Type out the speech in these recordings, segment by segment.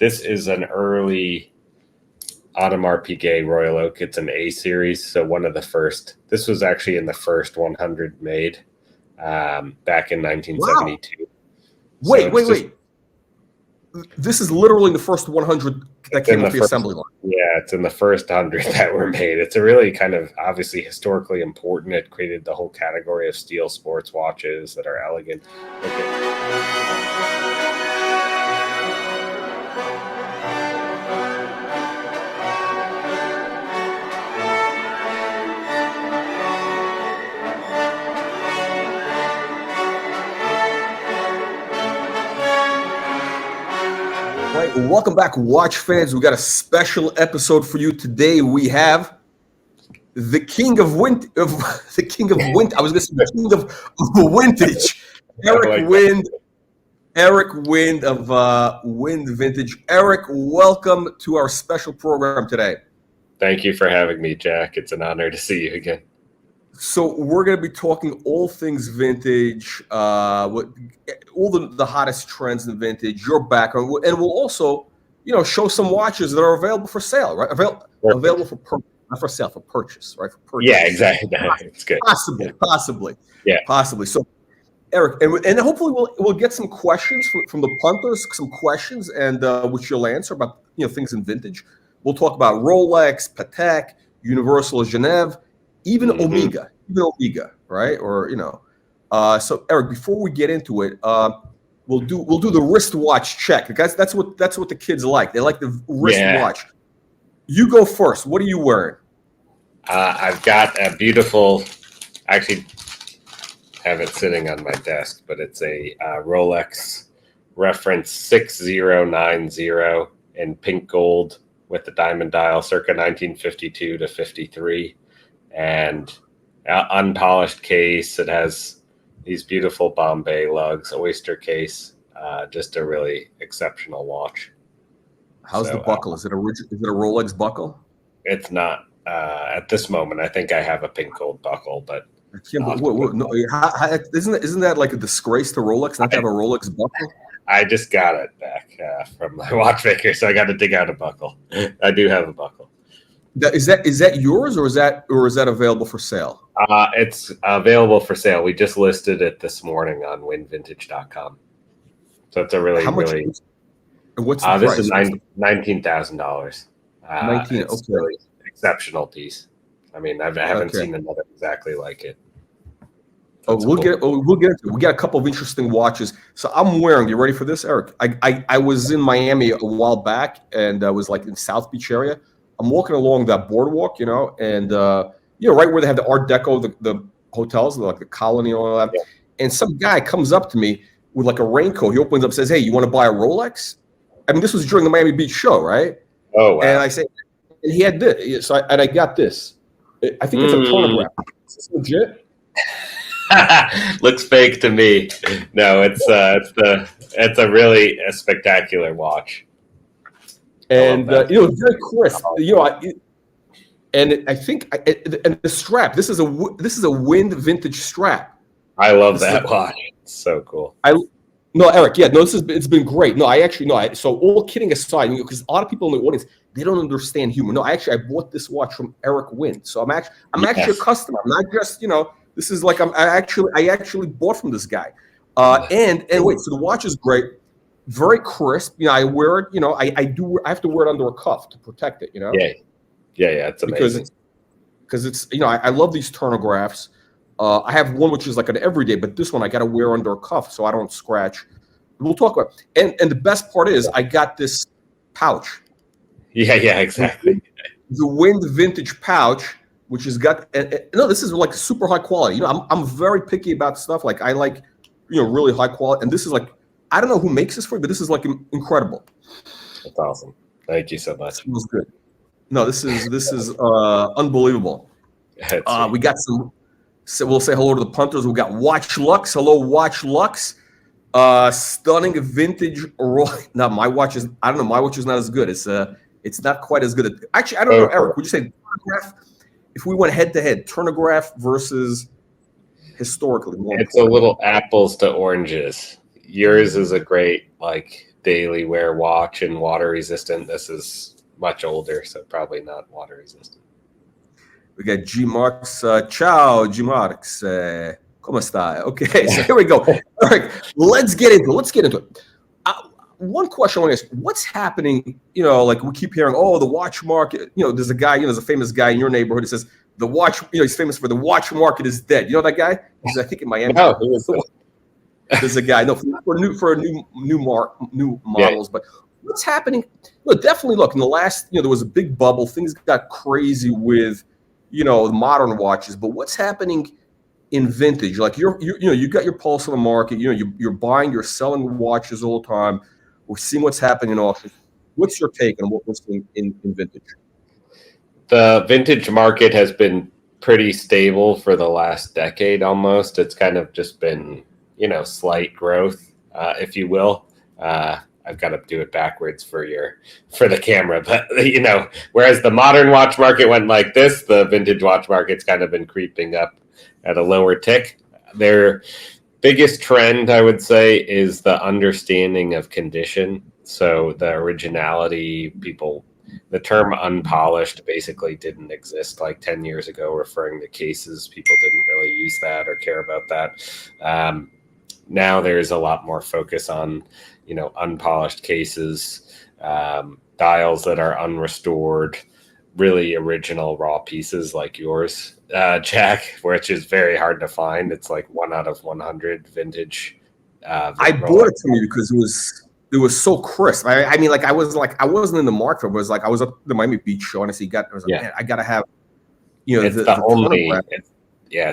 This is an early Audemars Piguet Royal Oak. It's an A series, so one of the first. This was actually in the first 100 made back in 1972. Wow. Wait. This is literally the first 100 that came off the assembly line. Yeah, it's in the first 100 that were made. It's a really kind of obviously historically important. It created the whole category of steel sports watches that are elegant. Right, welcome back, watch fans. We got a special episode for you today. We have the king of winter. I was going to say the king of vintage, Eric Wind of Wind Vintage. Eric, welcome to our special program today. Thank you for having me, Jack. It's an honor to see you again. So we're going to be talking all things vintage, all the hottest trends in vintage, your background, and we'll also, show some watches that are available for sale, right? Available for purchase, not for sale, for purchase, right? For purchase. Yeah, exactly. It's good. Possibly. Yeah, possibly. So, Eric, and hopefully we'll get some questions from the punters, some questions, and which you'll answer about things in vintage. We'll talk about Rolex, Patek, Universal Geneve. Even Omega, right? Or so Eric, before we get into it, we'll do the wristwatch check. Guys, that's what the kids like. They like the wristwatch. You go first. What are you wearing? I've got a beautiful. Actually, have it sitting on my desk, but it's a Rolex reference 6090 in pink gold with the diamond dial, circa 1952 to 53. And unpolished case. It has these beautiful Bombay lugs, oyster case. Just a really exceptional watch. How's the buckle? Is it a Rolex buckle? It's not at this moment. I think I have a pink gold buckle, but no, isn't that like a disgrace to Rolex not to have a Rolex buckle? I just got it back from my watchmaker, so I got to dig out a buckle. I do have a buckle. Is that yours, or is that available for sale? It's available for sale. We just listed it this morning on winvintage.com. So it's a really what's the price? This is $19,000. It's a really exceptional piece. I mean, I haven't seen another exactly like it. We'll get into it. We got a couple of interesting watches. So I'm wearing. You ready for this, Eric? I was in Miami a while back, and I was like in South Beach area. I'm walking along that boardwalk, and right where they have the Art Deco, the hotels, like the Colony and all that. Yeah. And some guy comes up to me with like a raincoat. He opens up, says, "Hey, you want to buy a Rolex?" I mean, this was during the Miami Beach show, right? Oh, wow. And I said, and he had this. So I got this. I think it's a chronograph. Is this legit? Looks fake to me. No, it's a really spectacular watch. And very crisp. And I think and the strap. This is a Wind vintage strap. I love that watch. It's so cool. Eric. Yeah, no. It's been great. No, So all kidding aside, because a lot of people in the audience, they don't understand humor. No, I bought this watch from Eric Wind. So I'm actually a customer. I'm not just This is like I actually bought from this guy. And wait, so the watch is great. Very crisp. I wear it. I have to wear it under a cuff to protect it. Yeah. It's amazing because it's I love these turnographs. I have one which is like an everyday, but this one I got to wear under a cuff so I don't scratch. We'll talk about it. And the best part is I got this pouch. Yeah, exactly. The Wind vintage pouch, which has got this is like super high quality. I'm very picky about stuff. Like I like really high quality, and this is like. I don't know who makes this for you, but this is like incredible. That's awesome. Thank you so much. It was good. No, this is unbelievable. We got some. So we'll say hello to the punters. We got Watch Lux. Hello, Watch Lux. Stunning vintage. Now my watch is. I don't know. My watch is not as good. It's not quite as good. Actually, I don't know, Eric. Would you say chronograph? If we went head to head, chronograph versus historically, it's a little apples to oranges. Yours is a great daily wear watch and water resistant. This is much older, so probably not water resistant. We got G Marks. Ciao, G Marks. Come sta? Okay, so here we go. All right, let's get into it. One question I want to ask: what's happening? Like we keep hearing, oh, the watch market. There's a guy. There's a famous guy in your neighborhood who says the watch. He's famous for the watch market is dead. You know that guy? He's I think in Miami. No, there's a guy. No, for new models, but. What's happening? Definitely. Look, in the last, there was a big bubble. Things got crazy with, modern watches. But what's happening in vintage? Like you got your pulse on the market. You're buying, you're selling watches all the time. We're seeing what's happening in auctions. What's your take on what we're seeing in vintage? The vintage market has been pretty stable for the last decade almost. It's kind of just been, slight growth, if you will. I've got to do it backwards for the camera, but whereas the modern watch market went like this, the vintage watch market's kind of been creeping up at a lower tick. Their biggest trend, I would say, is the understanding of condition. So the originality, the term unpolished basically didn't exist like 10 years ago, referring to cases. People didn't really use that or care about that. Now there's a lot more focus on unpolished cases, dials that are unrestored, really original raw pieces like yours, Jack, which is very hard to find. It's like 1 out of 100 vintage. I bought it to me because it was so crisp. I mean, like I wasn't in the market. It was like I was at the Miami Beach show and I was like, man, I gotta have, it's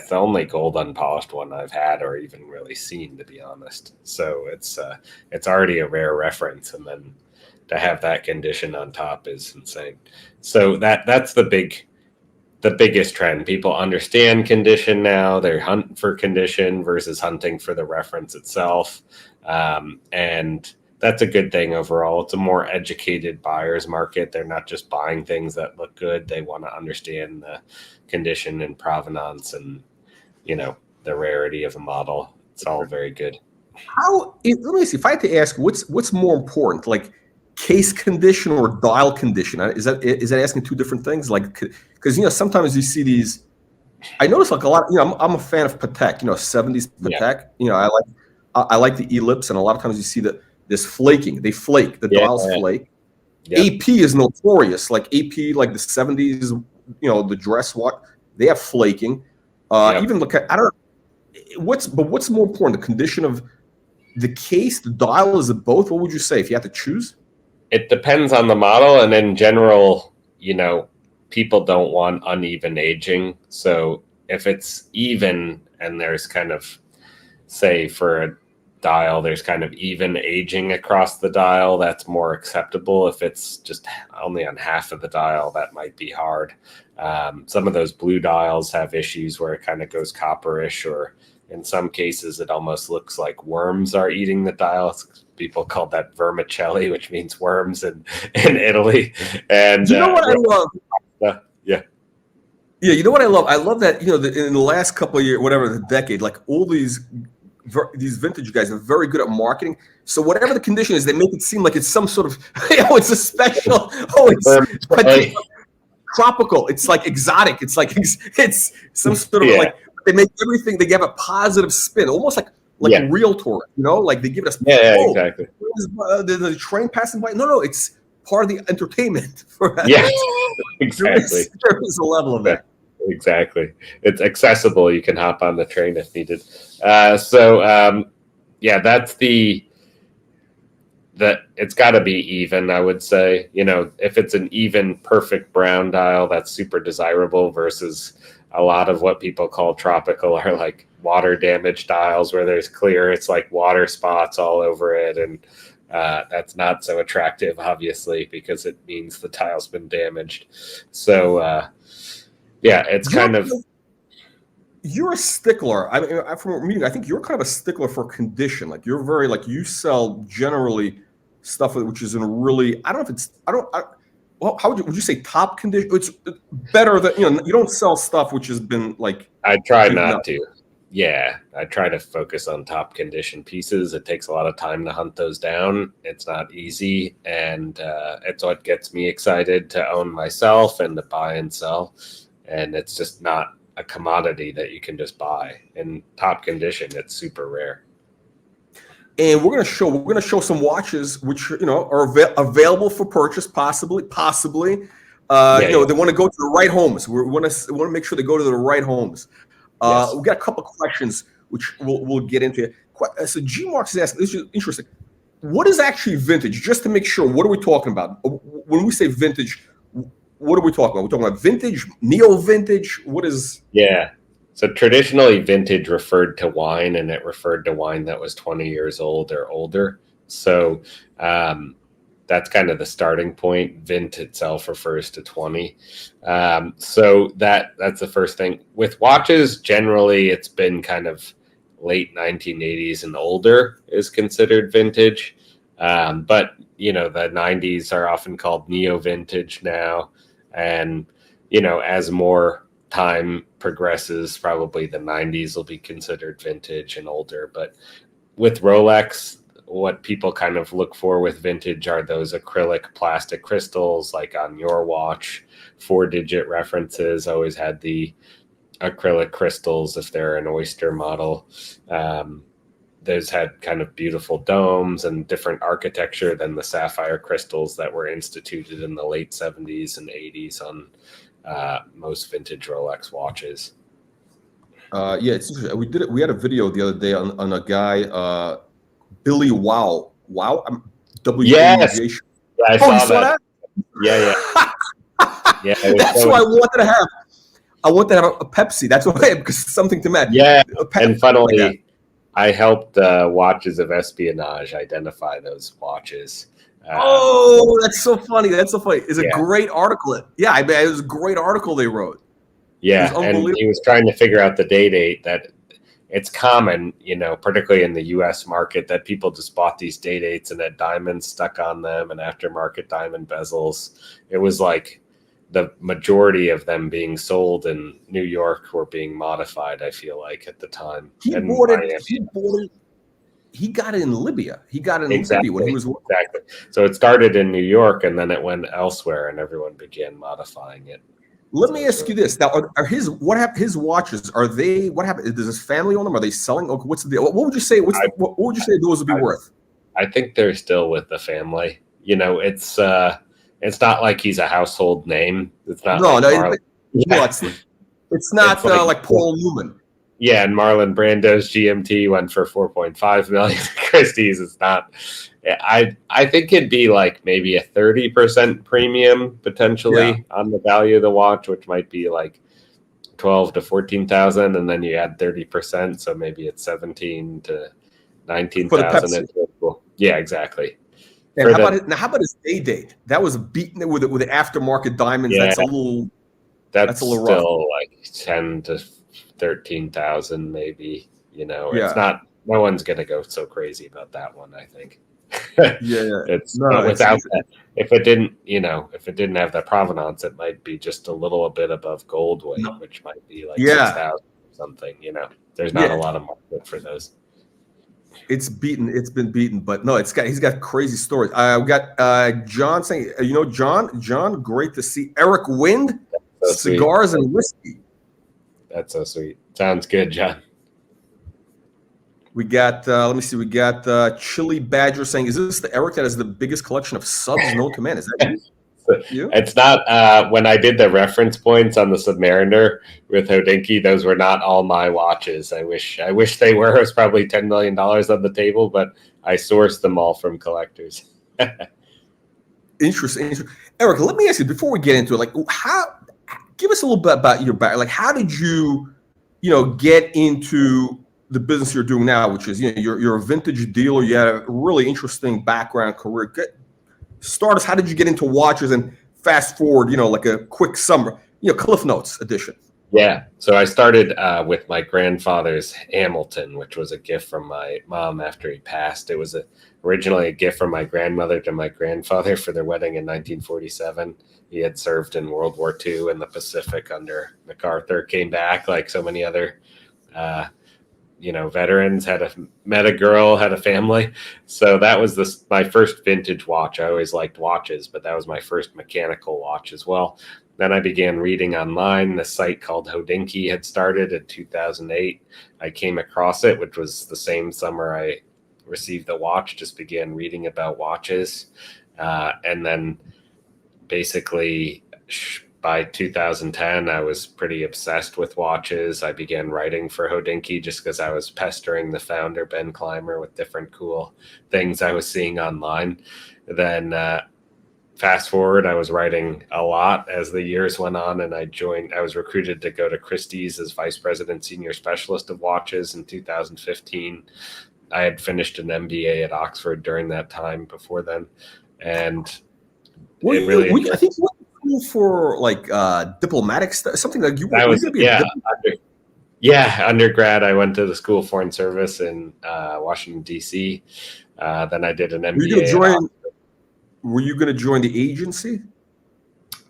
the only gold unpolished one I've had or even really seen, to be honest. So it's already a rare reference, and then to have that condition on top is insane. So that's the biggest trend. People understand condition now. They hunt for condition versus hunting for the reference itself, and that's a good thing overall. It's a more educated buyer's market. They're not just buying things that look good. They want to understand the condition and provenance and, the rarity of a model. It's all very good. Let me see. If I had to ask, what's more important, like case condition or dial condition? Is that asking two different things? Like, because, sometimes you see these, I notice like a lot, I'm a fan of Patek, 70s Patek. Yeah. I like the ellipse, and a lot of times you see that this flaking. They flake. The dials flake. Yep. AP is notorious. Like AP, like the 70s, the dress watch, they have flaking. Even look at what's more important, the condition of the case, the dial, is it both? What would you say if you had to choose? It depends on the model, and in general, people don't want uneven aging. So if it's even and there's kind of, say for a dial, there's kind of even aging across the dial, that's more acceptable. If it's just only on half of the dial, that might be hard. Some of those blue dials have issues where it kind of goes copperish, or in some cases it almost looks like worms are eating the dial. People call that vermicelli, which means worms in Italy. And what I love? Yeah, you know what I love? I love that, in the last couple of years, whatever, the decade, like all these vintage guys are very good at marketing. So whatever the condition is, they make it seem like it's some sort of, it's a special, it's tropical. It's like exotic. It's like, it's some sort of like, they make everything, they give a positive spin, almost like a realtor, like they give it a, exactly. The train passing by. No, it's part of the entertainment. Exactly. There is a level of that. Exactly. It's accessible. You can hop on the train if needed. That's it's got to be even, I would say. If it's an even perfect brown dial, that's super desirable, versus a lot of what people call tropical are like water damaged dials where there's clear, it's like water spots all over it. And that's not so attractive, obviously, because it means the dial's been damaged. So, it's kind of. You're a stickler. I mean, from reading, I think you're kind of a stickler for condition. Like you're very, like you sell generally stuff which is in a really, I don't know if it's, well, how would you say top condition? It's better that, you don't sell stuff which has been like. I try not to. yeah, I try to focus on top condition pieces. It takes a lot of time to hunt those down. It's not easy, and it's what gets me excited to own myself and to buy and sell. And it's just not a commodity that you can just buy in top condition. It's super rare. And we're gonna show some watches which are available for purchase, possibly. Yeah, yeah. They want to go to the right homes. We want to make sure they go to the right homes. Yes. We got a couple of questions which we'll get into. So G Marks is asking, this is interesting. What is actually vintage? Just to make sure, what are we talking about? When we say vintage, what are we talking about? We're talking about vintage, neo-vintage? What is... Yeah. So traditionally, vintage referred to wine, and it referred to wine that was 20 years old or older. So that's kind of the starting point. Vint itself refers to 20. So that's the first thing. With watches, generally, it's been kind of late 1980s and older is considered vintage. But, the 90s are often called neo-vintage now. And, as more time progresses, probably the 90s will be considered vintage and older. But with Rolex, what people kind of look for with vintage are those acrylic plastic crystals, like on your watch. 4-digit references always had the acrylic crystals if they're an oyster model. Those had kind of beautiful domes and different architecture than the sapphire crystals that were instituted in the late 70s and 80s on most vintage Rolex watches. Yeah, it's interesting. We had a video the other day on a guy, Billy Wow. Yes. WAUJ. Yeah, I Oh, you saw saw that? Yeah. Yeah, That's why I wanted to have. I want to have a Pepsi. That's why, because it's something to match. Yeah, and funnily, like I helped Watches of Espionage identify those watches. Oh, that's so funny. That's so funny. It's a Yeah. great article. Yeah, I mean, it was a great article they wrote. Yeah, and he was trying to figure out the date that it's common, particularly in the U.S. market, that people just bought these dates and had diamonds stuck on them and aftermarket diamond bezels. It was like the majority of them being sold in New York were being modified, I feel like, at the time. He bought it. He got it in Libya. He got it in Libya when he was... Exactly. So it started in New York, and then it went elsewhere, and everyone began modifying it. Let me ask you this: now, are his watches? Are they? What happened? Does his family own them? Are they selling? Okay, what's the deal? What would you say? What would you say those would be worth? I think they're still with the family. It's not like he's a household name. It's not. It's not like Paul Newman. Yeah, and Marlon Brando's GMT went for 4.5 million. Christie's is not. I think it'd be like maybe a 30% premium potentially on the value of the watch, which might be like 12 to 14,000, and then you add 30%, so maybe it's 17 to 19,000. Yeah, exactly. And how about his date? That was beaten with the aftermarket diamonds. Yeah, that's a little still rough. like 10 to 13,000 maybe. It's not. No one's gonna go so crazy about that one, I think. Without that, if it didn't have that provenance, it might be just a bit above gold weight, which might be like 6,000 or something. There's not a lot of market for those. It's been beaten, but no, he's got crazy stories. We got John saying, John, great to see. Eric Wind, so cigars and whiskey. That's so sweet. Sounds good, John. We got, let me see, we got Chili Badger saying, is this the Eric that has the biggest collection of subs known to man? Is that you? It's not. When I did the reference points on the Submariner with Hodinkee, those were not all my watches. I wish they were. It was probably $10 million on the table, but I sourced them all from collectors. Interesting. Eric, let me ask you, before we get into it, give us a little bit about your back. Like, how did you, get into the business you're doing now, which is, you're a vintage dealer. You had a really interesting background career. Start us. How did you get into watches? And fast forward, like a quick summer, Cliff Notes edition. Yeah. So I started with my grandfather's Hamilton, which was a gift from my mom after he passed. It was originally a gift from my grandmother to my grandfather for their wedding in 1947. He had served in World War II in the Pacific under MacArthur, came back like so many other veterans, met a girl, had a family. So that was my first vintage watch. I always liked watches, but that was my first mechanical watch as well. Then I began reading online. The site called Hodinkee had started in 2008. I came across it, which was the same summer I received the watch, just began reading about watches. And then basically by 2010, I was pretty obsessed with watches. I began writing for Hodinkee just because I was pestering the founder, Ben Clymer, with different cool things I was seeing online. Then fast forward, I was writing a lot as the years went on, and I was recruited to go to Christie's as vice president, senior specialist of watches in 2015. I had finished an MBA at Oxford during that time before then. And I think you went for like diplomatic stuff, something like you were going to be undergrad. I went to the School of Foreign Service in Washington, D.C. Then I did an MBA. Were you going to join the agency?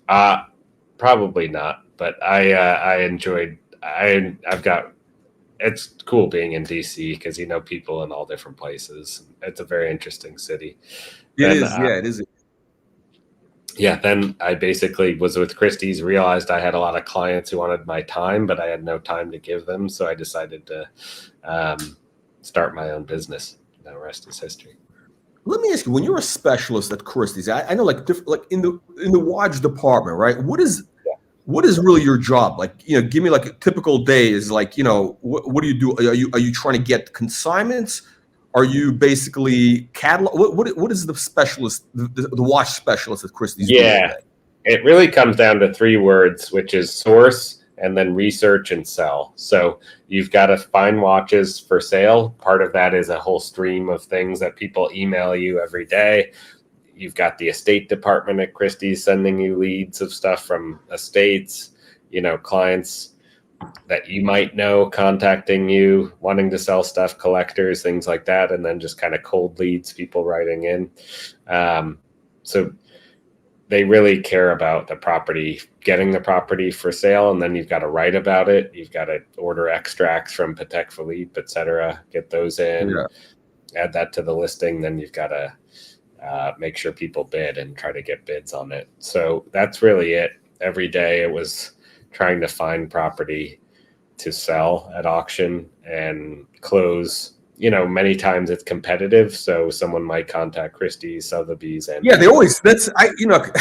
Probably not, but I enjoyed. It's cool being in DC because people in all different places. It's a very interesting city. It is. Yeah, then I basically was with Christie's, realized I had a lot of clients who wanted my time, but I had no time to give them. So I decided to start my own business. The rest is history. Let me ask you: when you're a specialist at Christie's, I know like in the watch department, right? What is really your job? Like, give me like a typical day. Is like, what do you do? Are you trying to get consignments? Are you basically catalog? What is the specialist, the watch specialist at Christie's? Yeah, it really comes down to 3 words, which is source, and then research and sell. So you've got to find watches for sale. Part of that is a whole stream of things that people email you every day. You've got the estate department at Christie's sending you leads of stuff from estates, clients that you might know contacting you, wanting to sell stuff, collectors, things like that, and then just kind of cold leads, people writing in. So they really care about the property, getting the property for sale, and then you've got to write about it. You've got to order extracts from Patek Philippe, etc., get those in, add that to the listing. Then you've got to make sure people bid and try to get bids on it. So that's really it. Every day it was trying to find property to sell at auction and close. Many times it's competitive, so someone might contact Christie's, Sotheby's, and they always. That's I remember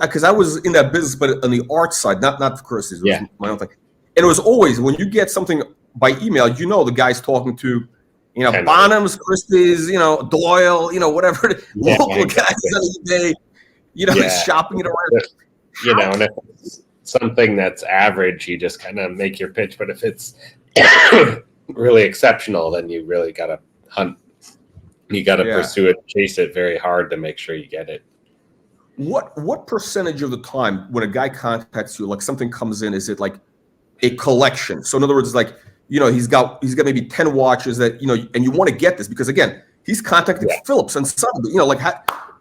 because I was in that business, but on the art side, not for Christie's. It was my own thing, and it was always when you get something by email, the guy's talking to, Bonhams, Christie's, Doyle, whatever, local guys on eBay, shopping it around. And if it's something that's average, you just kind of make your pitch. But if it's really exceptional, then you really got to hunt. You got to pursue it, chase it very hard to make sure you get it. What percentage of the time when a guy contacts you, like something comes in, is it like a collection? So in other words, like, he's got maybe 10 watches that, and you want to get this because again, he's contacting Phillips and Sotheby's, like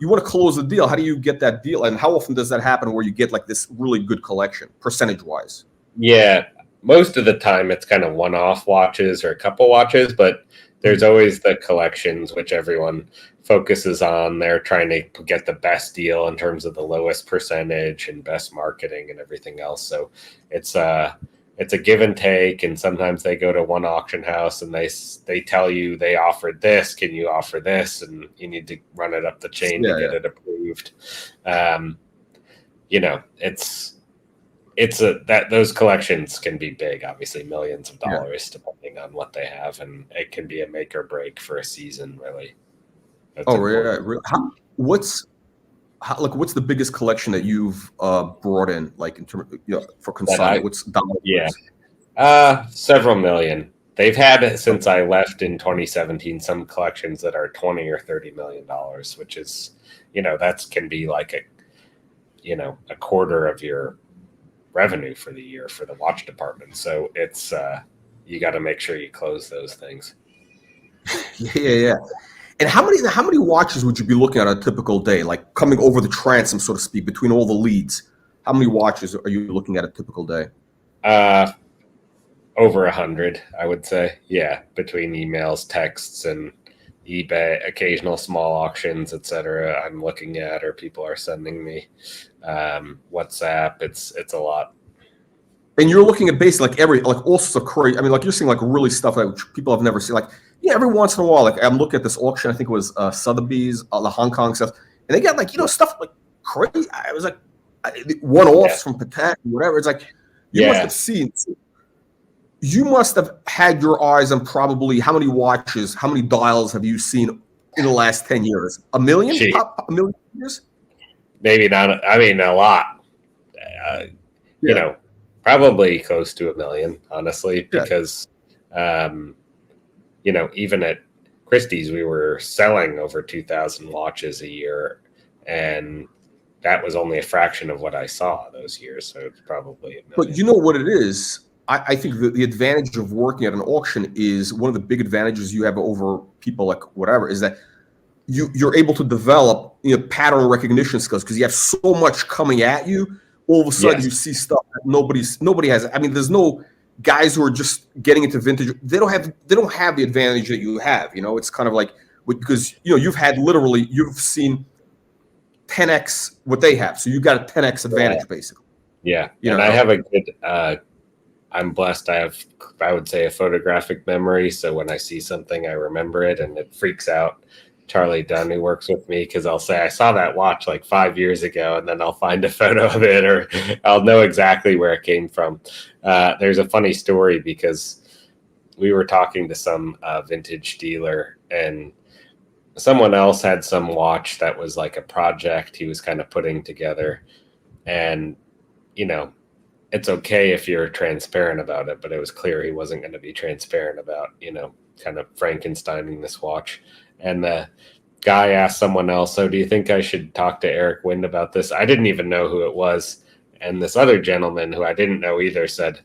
you want to close the deal. How do you get that deal? And how often does that happen where you get like this really good collection percentage wise? Yeah, most of the time it's kind of one-off watches or a couple watches, but there's always the collections, which everyone focuses on. They're trying to get the best deal in terms of the lowest percentage and best marketing and everything else. So it's a give and take, and sometimes they go to one auction house and they tell you they offered this. Can you offer this? And you need to run it up the chain to get it approved. Those collections can be big, obviously millions of dollars depending on what they have, and it can be a make or break for a season, really. What's the biggest collection that you've brought in, like in terms of, for consignment? What's dollars? Several million. They've had since I left in 2017 some collections that are $20 or $30 million, which is, that can be like a quarter of your revenue for the year for the watch department. So it's you got to make sure you close those things. Yeah. And how many watches would you be looking at a typical day, like coming over the transom, so to speak, between all the leads? How many watches are you looking at a typical day? over 100, I would say. Yeah, between emails, texts, and eBay, occasional small auctions, etc. I'm looking at, or people are sending me. WhatsApp. It's a lot. And you're looking at basically like all sorts of crazy. I mean, like you're seeing like really stuff that people have never seen. Like, yeah, every once in a while, like I'm looking at this auction. I think it was Sotheby's, the Hong Kong stuff, and they got like stuff like crazy. I was like one-offs from Patek, whatever. It's like you must have seen. You must have had your eyes on probably how many watches, how many dials have you seen in the last 10 years? A million? A million years? Maybe not. I mean, a lot. You know, probably close to 1 million, honestly, because, you know, even at Christie's, we were selling over 2,000 watches a year, and that was only a fraction of what I saw those years. So it's probably 1 million. But you know what it is? I think the advantage of working at an auction is one of the big advantages you have over people like whatever is that you're able to develop pattern recognition skills because you have so much coming at you. All of a sudden you see stuff that nobody has. I mean, there's no guys who are just getting into vintage. They don't have the advantage that you have. It's kind of like because you've seen 10x what they have, so you got a 10x advantage basically. Yeah, and I have a good. I'm blessed. I would say, a photographic memory. So when I see something, I remember it, and it freaks out Charlie Dunn, who works with me, because I'll say, I saw that watch like 5 years ago, and then I'll find a photo of it, or I'll know exactly where it came from. There's a funny story because we were talking to some vintage dealer, and someone else had some watch that was like a project he was kind of putting together. And, it's okay if you're transparent about it, but it was clear he wasn't going to be transparent about, kind of Frankensteining this watch. And the guy asked someone else, so do you think I should talk to Eric Wind about this? I didn't even know who it was. And this other gentleman, who I didn't know either, said,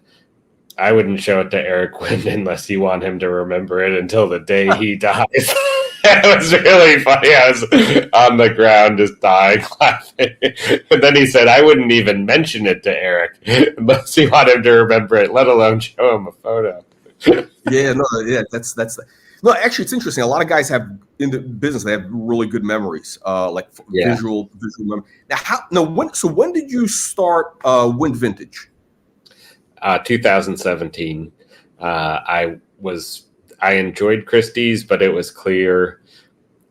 I wouldn't show it to Eric Wind unless you want him to remember it until the day he dies. It was really funny. I was on the ground just dying laughing. And then he said, I wouldn't even mention it to Eric unless you want him to remember it, let alone show him a photo. That's no, actually, it's interesting. A lot of guys have in the business, they have really good memories, visual memory. Now, when did you start Wind Vintage? 2017. I enjoyed Christie's, but it was clear,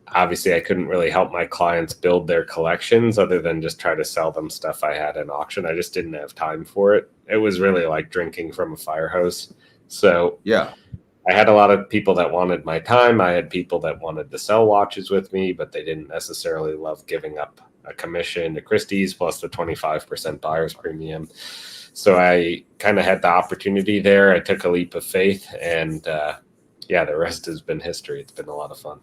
obviously, I couldn't really help my clients build their collections other than just try to sell them stuff I had in auction. I just didn't have time for it. It was really like drinking from a fire hose. So I had a lot of people that wanted my time. I had people that wanted to sell watches with me, but they didn't necessarily love giving up a commission to Christie's plus the 25% buyer's premium. So I kind of had the opportunity there. I took a leap of faith, and the rest has been history. It's been a lot of fun.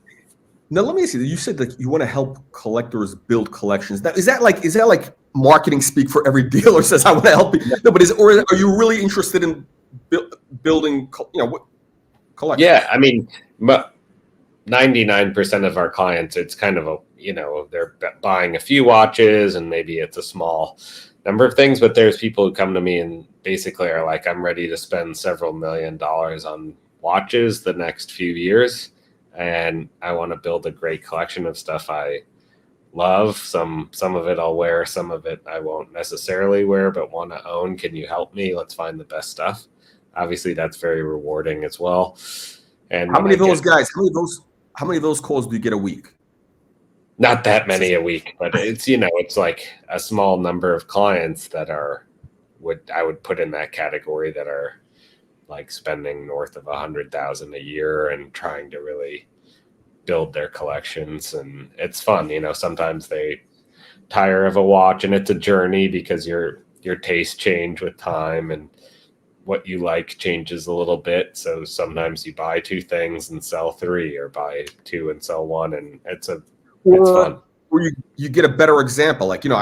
Now, let me ask you. You said that you want to help collectors build collections. Now, is that like marketing speak for every dealer says I want to help you? No, but or are you really interested in building? Collections? Yeah, I mean, 99% of our clients, it's kind of they're buying a few watches, and maybe it's a small number of things, but there's people who come to me and basically are like, I'm ready to spend several $1 million on watches the next few years, and I want to build a great collection of stuff I love. Some of it I'll wear, some of it I won't necessarily wear, but want to own. Can you help me? Let's find the best stuff. Obviously, that's very rewarding as well. And how many of those calls do you get a week? Not that many a week, but it's it's like a small number of clients that I would put in that category that are like spending north of $100,000 a year and trying to really build their collections. And it's fun, sometimes they tire of a watch, and it's a journey because your tastes change with time, and what you like changes a little bit. So sometimes you buy 2 things and sell 3, or buy 2 and sell 1, and it's fun. Or you get a better example. Like, I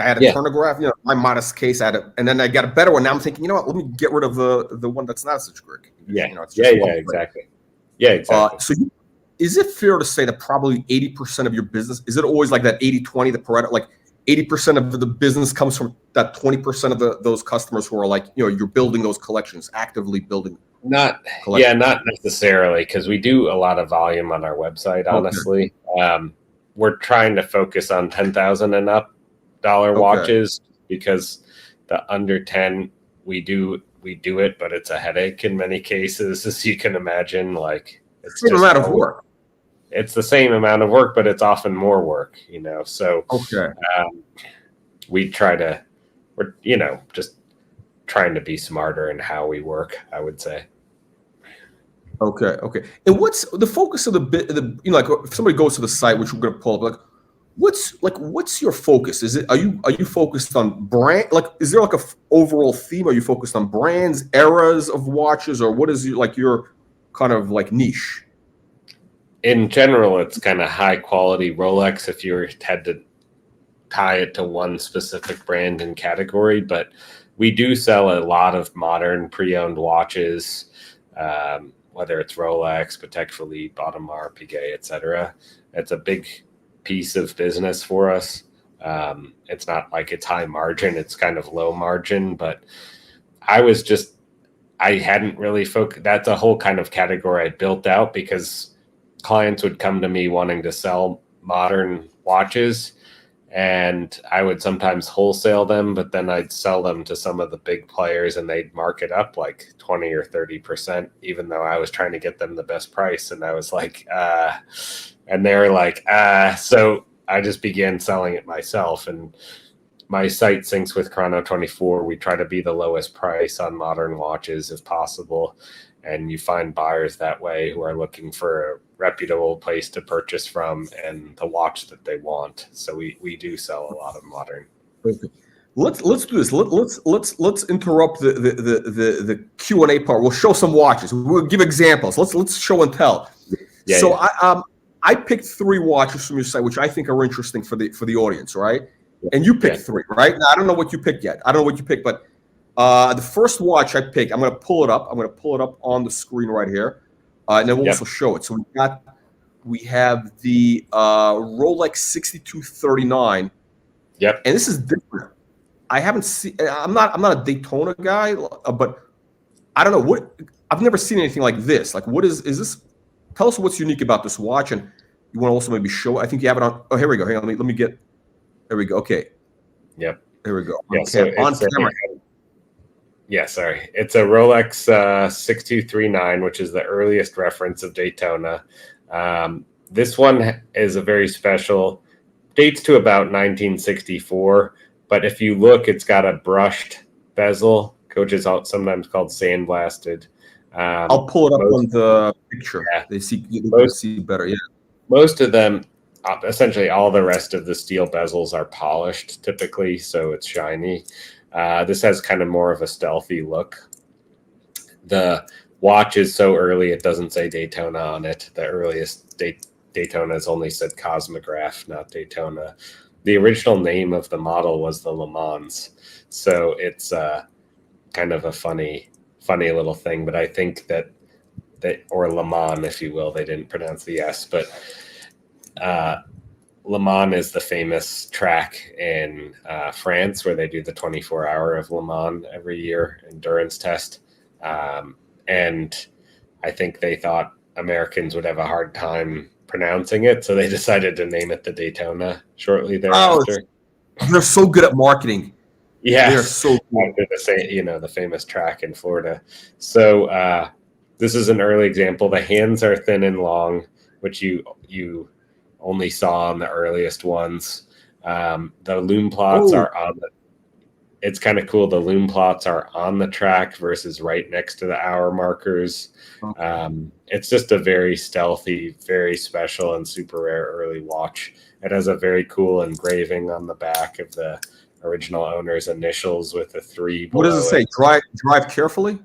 had a Turnograph, my modest case had it, and then I got a better one. Now I'm thinking, let me get rid of the one that's not such great. Exactly. Yeah, exactly. So is it fair to say that probably 80% of your business, is it always like that 80-20, the Pareto, like 80% of the business comes from that 20% of those customers who are like, you're building those collections, actively building Not, yeah, collection? not necessarily, because we do a lot of volume on our website. Okay. Honestly, we're trying to focus on 10,000 and up dollar Okay. watches because the under 10 we do it, but it's a headache in many cases, as you can imagine. Like it's Same just amount of always, work. it's the same amount of work, but it's often more work. So Okay. um, we try to, we're just trying to be smarter in how we work, I would say. Okay. Okay. And what's the focus of the bit? Like if somebody goes to the site, which we're going to pull up, what's your focus? Are you focused on brand? Like, is there like a overall theme? Are you focused on brands, eras of watches, or what is your kind of like niche? In general, it's kind of high quality Rolex if you had to tie it to one specific brand and category. But we do sell a lot of modern pre-owned watches, whether it's Rolex, Patek Philippe, Audemars, Piguet, etc. It's a big piece of business for us. It's not like it's high margin; it's kind of low margin. But I hadn't really focused. That's a whole kind of category I built out because clients would come to me wanting to sell modern watches, and I would sometimes wholesale them, but then I'd sell them to some of the big players and they'd mark it up like 20 or 30%, even though I was trying to get them the best price. And I was like, and they were like, so I just began selling it myself. And my site syncs with Chrono24. We try to be the lowest price on modern watches if possible. And you find buyers that way who are looking for a reputable place to purchase from and the watch that they want. So we do sell a lot of modern. Okay. Let's do this. Let's interrupt the Q&A part. We'll show some watches. We'll give examples. Let's show and tell. Yeah, So yeah. I picked 3 watches from your site, which I think are interesting for the audience, right? And you picked 3, right? Now, I don't know what you picked yet. I don't know what you picked, but the first watch I picked, I'm going to pull it up. I'm going to pull it up on the screen right here, and then we'll also show it. So we have the Rolex 6239. Yep. And this is different. I haven't seen. I'm not a Daytona guy, but I don't know what. I've never seen anything like this. Like, what is this? Tell us what's unique about this watch, and you want to also maybe show. I think you have it on. Oh, here we go. Hang on. Let me get. There we go. Okay. Yep. There we go. On camera. Yeah, sorry. It's a Rolex 6239, which is the earliest reference of Daytona. This one is a very special, dates to about 1964. But if you look, it's got a brushed bezel, which is sometimes called sandblasted. I'll pull it up on the picture. Yeah. They see better. Yeah. Most of them, essentially all the rest of the steel bezels are polished typically, so it's shiny. This has kind of more of a stealthy look. The watch is so early, it doesn't say Daytona on it. The earliest Daytona's only said Cosmograph, not Daytona. The original name of the model was the Le Mans. So it's kind of a funny little thing. But I think that or Le Mans, if you will, they didn't pronounce the S. But Le Mans is the famous track in France where they do the 24-hour of Le Mans every year, endurance test. And I think they thought Americans would have a hard time pronouncing it, so they decided to name it the Daytona shortly thereafter. They're so good at marketing. Yeah, they're so good. The famous track in Florida. So this is an early example. The hands are thin and long, which you only saw on the earliest ones. The lume plots are on the. It's kind of cool. The lume plots are on the track versus right next to the hour markers. It's just a very stealthy, very special, and super rare early watch. It has a very cool engraving on the back of the original owner's initials with the 3 below. What does it say? Drive carefully?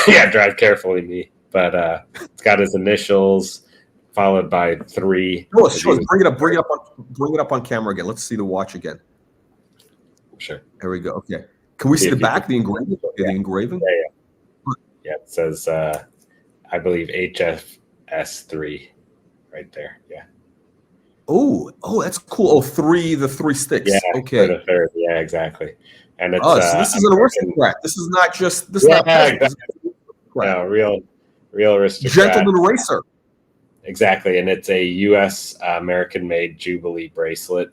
Yeah, drive carefully, me. But it's got his initials followed by 3. Oh, sure. Bring it up on camera again. Let's see the watch again. Sure. There we go. Okay. Can we see the back, the engraving? Yeah. The engraving? Yeah, it says, I believe, HFS3 right there. Yeah. Oh, that's cool. Oh, the 3 sticks. Yeah, okay. For the 3rd. Yeah, exactly. And it's so this is an aristocrat. This is not just this. Yeah, exactly. aristocrat. No, real aristocrat. Gentleman racer. Exactly, and it's a U.S. American-made Jubilee bracelet.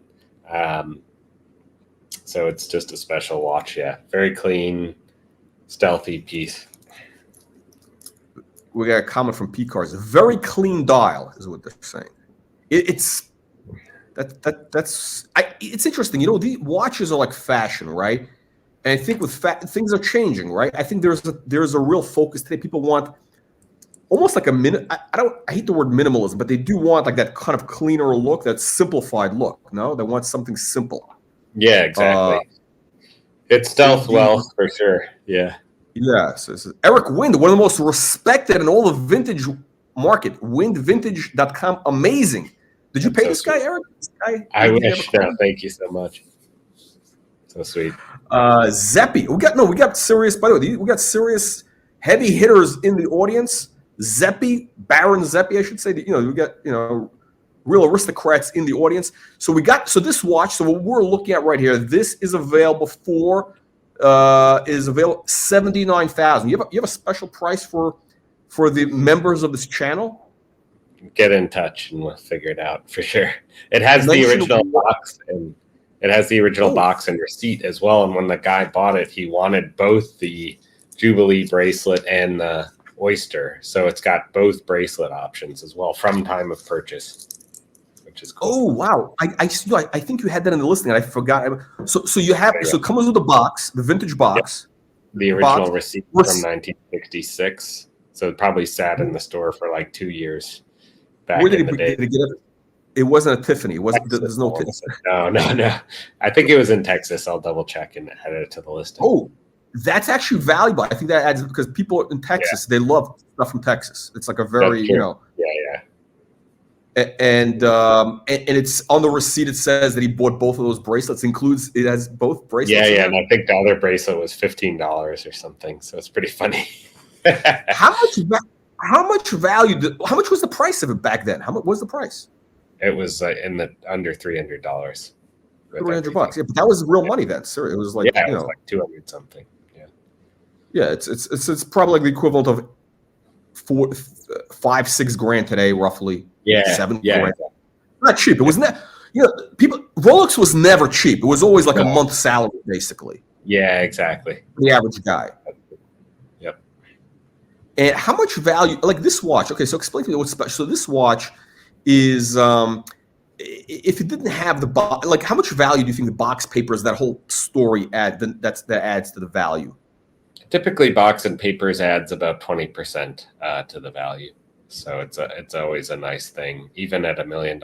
So it's just a special watch. Yeah, very clean, stealthy piece. We got a comment from P Cars. A very clean dial is what they're saying. It's it's interesting. You know, these watches are like fashion, right? And I think with things are changing, right? I think there's a real focus today. People want almost like I hate the word minimalism, but they do want like that kind of cleaner look, that simplified look. No, they want something simple. Yeah, exactly. It's stealth wealth for sure. Yeah. Yes. Eric Wind, one of the most respected in all the vintage market. Windvintage.com. Amazing. Did you pay this guy, Eric? This guy, I wish. No, thank you so much. So sweet. Zeppi. We got serious, by the way, we got serious heavy hitters in the audience. Zeppi, Baron Zeppi, I should say. You know, we got, you know, real aristocrats in the audience. So this watch, so what we're looking at right here, this is available for $79,000. You have a special price for the members of this channel? Get in touch and we'll figure it out for sure. It has the original box and box and receipt as well. And when the guy bought it, he wanted both the Jubilee bracelet and the Oyster. So it's got both bracelet options as well from time of purchase, which is cool. Oh wow! I think you had that in the listing. I forgot. So you have so it comes with the box, the vintage box, the original receipt from 1966. So it probably sat in the store for like 2 years back in the day. Did it get it? It wasn't a Tiffany. It wasn't. There's no Tiffany. No. I think it was in Texas. I'll double check and add it to the listing. Oh, that's actually valuable. I think that adds because people in Texas they love stuff from Texas. It's like a very And it's on the receipt. It says that he bought both of those bracelets. It has both bracelets. Yeah. And I think the other bracelet was $15 or something. So it's pretty funny. How much value? How much was the price of it back then? How much was the price? It was in the under $300. $300. Yeah, but that was real money then, sir. It was like it was like 200 something. Yeah, it's probably like the equivalent of $5-6 grand today, roughly. Yeah, $7 grand. Exactly. Not cheap. It was not. Rolex was never cheap. It was always like a month's salary, basically. Yeah, exactly. The average guy. Yep. And how much value? Like this watch. Okay, so explain to me what's special. So this watch is, if it didn't have the box, like how much value do you think the box papers, that whole story that adds to the value? Typically, box and papers adds about 20% to the value. So it's always a nice thing. Even at $1 million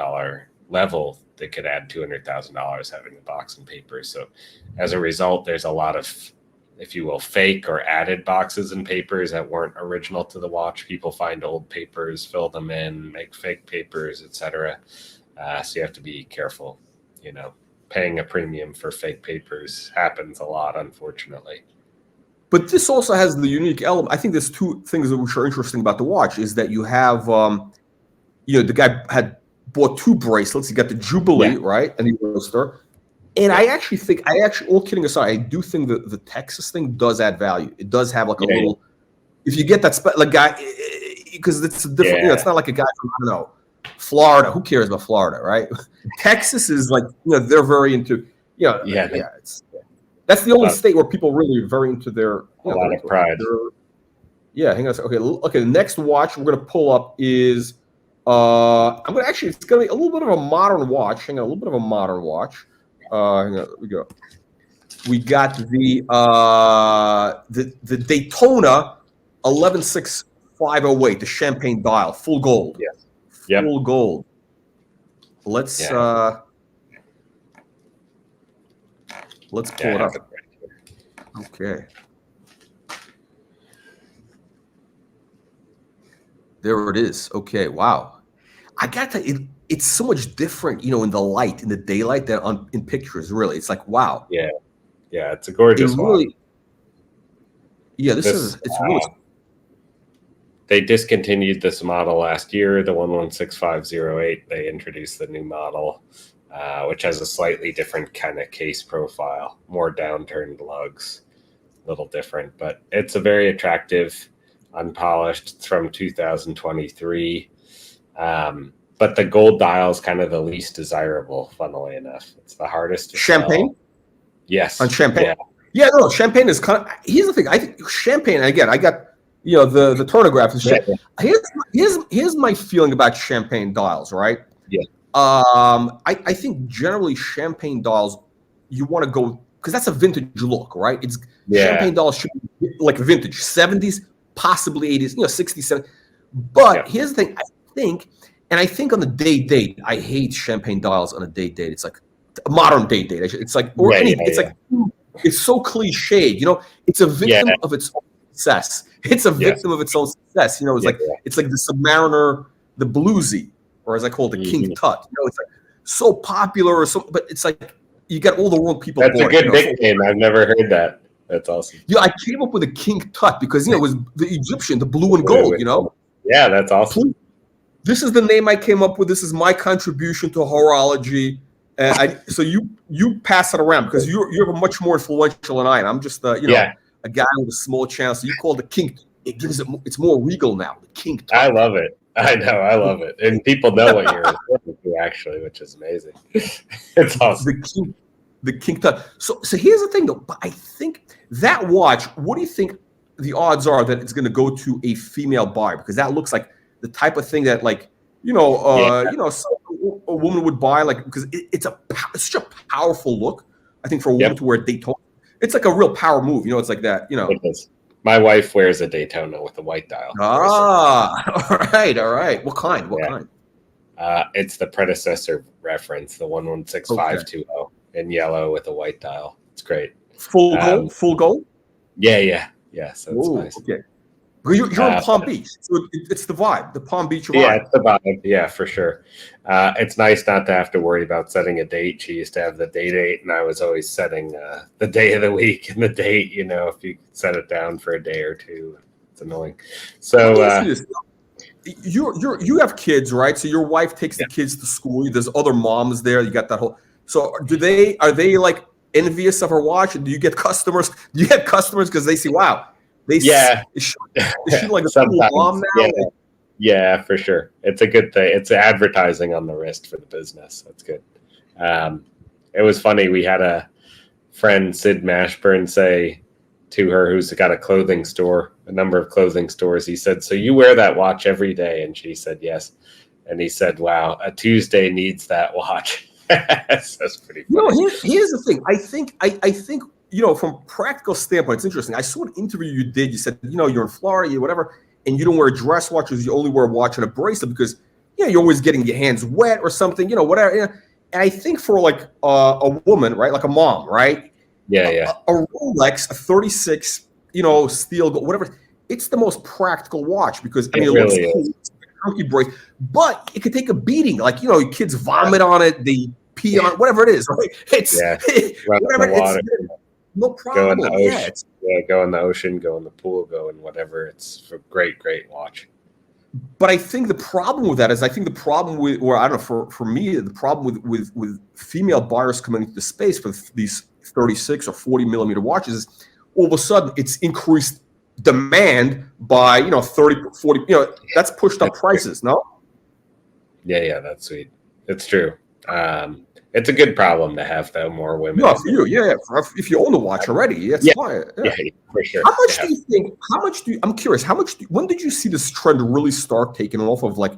level, they could add $200,000 having the box and papers. So as a result, there's a lot of, if you will, fake or added boxes and papers that weren't original to the watch. People find old papers, fill them in, make fake papers, etc. So you have to be careful. You know, paying a premium for fake papers happens a lot, unfortunately. But this also has the unique element. I think there's two things which are interesting about the watch is that you have, the guy had bought two bracelets. He got the Jubilee, right, and the Oyster. And I actually think, all kidding aside, I do think that the Texas thing does add value. It does have like a little, if you get that guy, because it's a different, it's not like a guy from, I don't know, Florida. Who cares about Florida, right? Texas is like, they're very into, that's the only state where people really are very into their a lot of pride. Hang on a second. Okay. The next watch we're gonna pull up is it's gonna be a little bit of a modern watch. Hang on, a little bit of a modern watch. Hang on, we go. We got the Daytona 116508, the champagne dial, full gold. Yes. Full gold. Let's pull it up. Okay. There it is. Okay. Wow. I got to. It's so much different, in the light, in the daylight, than in pictures. Really, it's like wow. Yeah. It's a gorgeous watch. It's really. They discontinued this model last year, the 116508. They introduced the new model, which has a slightly different kind of case profile, more downturned lugs, a little different, but it's a very attractive unpolished. It's from 2023. But the gold dial is kind of the least desirable, funnily enough. It's the hardest to Champagne? sell. Yes. On champagne? Yeah. Yeah, no, champagne is kind of. Here's the thing. I think champagne. Again, I got the turnograph and shit. Yeah. Here's my feeling about champagne dials. Right. Yeah. I think generally champagne dials, you want to go because that's a vintage look, right? It's champagne dials should be like vintage 70s, possibly 80s, 60s, 70s. But here's the thing. I think on the date, I hate champagne dials on a date. It's like a modern date. It's like it's so cliched. It's a victim of its own success. It's a victim of its own success. It's like the Submariner, the bluesy, or as I call it, the King Tut. It's like so popular or so, but it's like you got all the wrong people. That's a good nickname. I've never heard that. That's awesome. Yeah, I came up with a King Tut because it was the Egyptian, the blue and gold. Yeah, that's awesome. This is the name I came up with. This is my contribution to horology. So you pass it around because you're much more influential than I am. I'm just a guy with a small channel. So you call it the King. It's more regal now. The King Tut. I love it. I know. I love it. And people know what you're referring to, actually, which is amazing. It's awesome. The King Tut. So here's the thing, though. But I think that watch, what do you think the odds are that it's going to go to a female buyer? Because that looks like the type of thing that, like, a woman would buy, like, because it's such a powerful look. I think for a woman to wear Daytona, it's like a real power move. It's like that. It is. My wife wears a Daytona with a white dial. All right. What kind? What kind? It's the predecessor reference, the 116520 in yellow with a white dial. It's great. Full gold? Full gold? Yeah. So it's nice. Okay. You're in Palm Beach, so it's the vibe, the Palm Beach vibe. Yeah, it's the vibe. Yeah, for sure. It's nice not to have to worry about setting a date. She used to have the date, and I was always setting the day of the week and the date. If you set it down for a day or two, it's annoying. So you have kids, right? So your wife takes the kids to school. There's other moms there. You got that whole. So are they like envious of her watch? Do you get customers? Do you get customers because they see, wow? Is she like a cool mom now? Yeah, for sure. It's a good thing. It's advertising on the wrist for the business. That's good. It was funny. We had a friend, Sid Mashburn, say to her, who's got a number of clothing stores. He said, "So you wear that watch every day?" And she said, "Yes." And he said, "Wow, a Tuesday needs that watch." That's pretty funny. Here's the thing. I think. From a practical standpoint, it's interesting. I saw an interview you did. You said, you're in Florida, whatever, and you don't wear dress watches. You only wear a watch and a bracelet because, you're always getting your hands wet or something, whatever. And I think for like a woman, right, like a mom, right? Yeah. A Rolex, a 36, steel, whatever. It's the most practical watch because it really is. It's a chunky bracelet, but it could take a beating. Like, kids vomit on it, they pee on it, whatever it is, right? It's whatever it's. No problem. Go in the ocean. Go in the ocean, go in the pool, go in whatever. It's a great watch. But I think the problem with that is, for me, the problem with female buyers coming into the space for these 36 or 40 millimeter watches is all of a sudden it's increased demand by 30, 40. That's pushed up prices. No. Yeah, that's sweet. It's true. It's a good problem to have, though. More women. No, for you, if you own the watch already, that's fine. Yeah, for sure. How much do you think? I'm curious. When did you see this trend really start taking off of like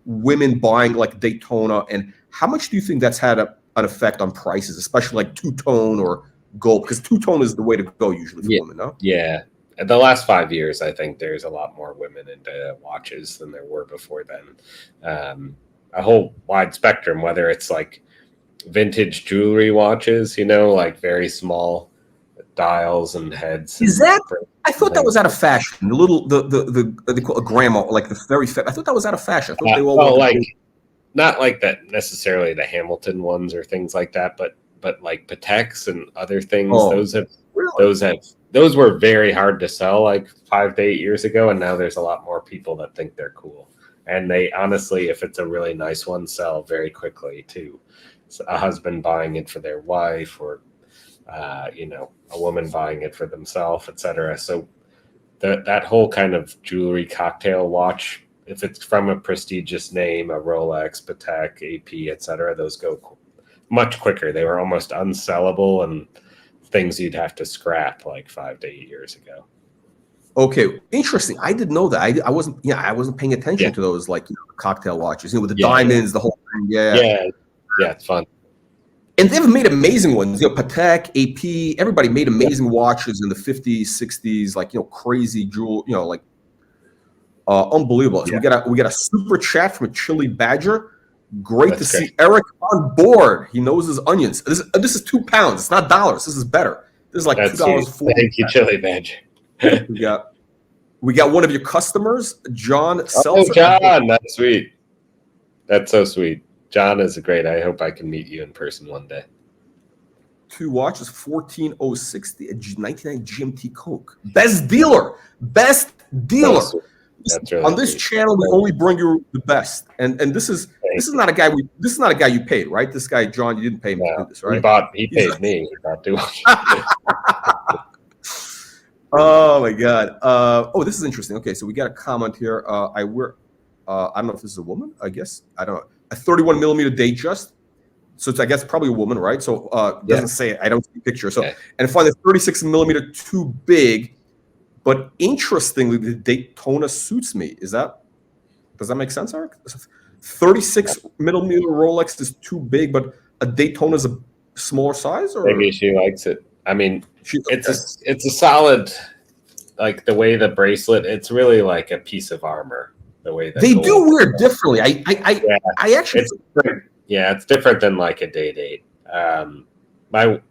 women buying like Daytona, and how much do you think that's had an effect on prices, especially like two-tone or gold? Because two-tone is the way to go usually for women, no? Yeah. In the last 5 years, I think there's a lot more women into watches than there were before then. A whole wide spectrum, whether it's like vintage jewelry watches, like very small dials and heads. Is that? I thought that was out of fashion. The little they call a grandma, like the very. I thought that was out of fashion. I thought they all not like that necessarily the Hamilton ones or things like that, but like Pateks and other things. Those were very hard to sell like 5 to 8 years ago, and now there's a lot more people that think they're cool. And they honestly, if it's a really nice one, sell very quickly too. So a husband buying it for their wife, or a woman buying it for themselves, etc. So that whole kind of jewelry cocktail watch, if it's from a prestigious name, a Rolex, Patek, AP, etc., those go much quicker. They were almost unsellable and things you'd have to scrap like 5 to 8 years ago. Okay, interesting. I didn't know that. I wasn't. Yeah, I wasn't paying attention to those like cocktail watches. With the diamonds, the whole thing. Yeah, it's fun. And they've made amazing ones. Patek, AP, everybody made amazing watches in the 50s, 60s, like crazy jewel, like unbelievable. So we got a super chat from a Chili Badger. Great to see Eric on board. He knows his onions. This is £2. It's not dollars. This is better. This is like $2.40. Thank you, Chili Badger. we got one of your customers, John Seltzer. John, that's sweet. That's so sweet. John is great. I hope I can meet you in person one day. 2 watches, 14060, a 99 GMT Coke. Best dealer. That's really on this channel. We only bring you the best. And this is not a guy you paid, right? This guy, John, you didn't pay him to do this, right? He paid me. Oh my God. This is interesting. Okay, so we got a comment here. I don't know if this is a woman. I guess I don't know. A 31 millimeter Datejust. So it's, I guess, probably a woman, right? So it doesn't say. I don't see a picture. So and find the 36 millimeter too big. But interestingly, the Daytona suits me. Does that make sense, Eric? 36 millimeter Rolex is too big, but a Daytona is a smaller size, or maybe she likes it. I mean, it's a solid, like the way the bracelet. It's really like a piece of armor. The way that they do wear differently. I actually. It's different than like a day-date. My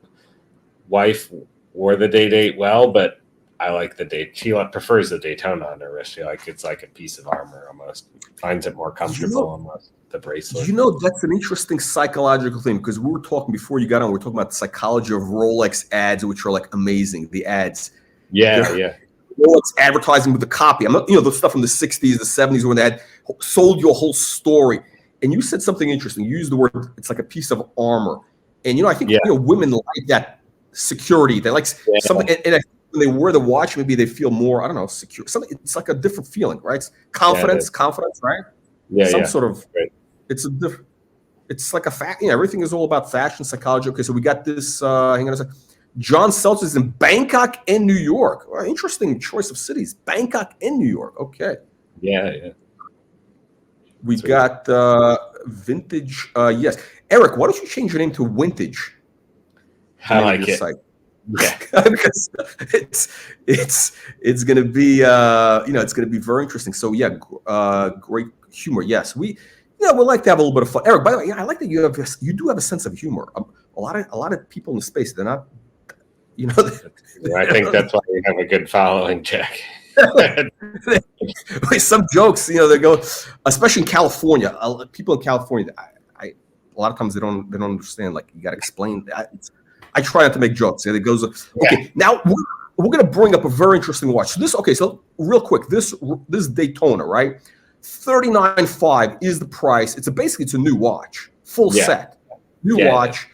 wife wore the day-date well, but I like the date. She prefers the Daytona on her wrist. She it's like a piece of armor almost. Finds it more comfortable almost, the bracelet. That's an interesting psychological thing, because we were talking before you got on. We were talking about the psychology of Rolex ads, which are like amazing. The ads. Yeah. Rolex advertising with the copy. I'm not, the stuff from the 60s, the 70s, when they had sold you a whole story. And you said something interesting. You used the word, it's like a piece of armor. And, I think, women like that security. They like something. And I think when they wear the watch, maybe they feel more, I don't know, secure. Something. It's like a different feeling, right? It's confidence, right? Sort of, it's a different, it's like a everything is all about fashion, psychology. Okay, so we got this, hang on a second. John Seltzer is in Bangkok and New York. Well, interesting choice of cities. Bangkok and New York. Okay. Yeah. We got vintage. Yes. Eric, why don't you change your name to Vintage? I like it. Site. Yeah. Because it's gonna be it's gonna be very interesting. So great humor. Yes, we like to have a little bit of fun. Eric, by the way, I like that you do have a sense of humor. A lot of people in the space, they're not. I think that's why we have a good following, Jack. Some jokes, they go, especially in California. People in California, a lot of times they don't understand. Like, you got to explain that. I try not to make jokes. It goes okay. Now we're going to bring up a very interesting watch. So real quick, this Daytona, right? $39,500 is the price. It's a new watch, full set, new watch.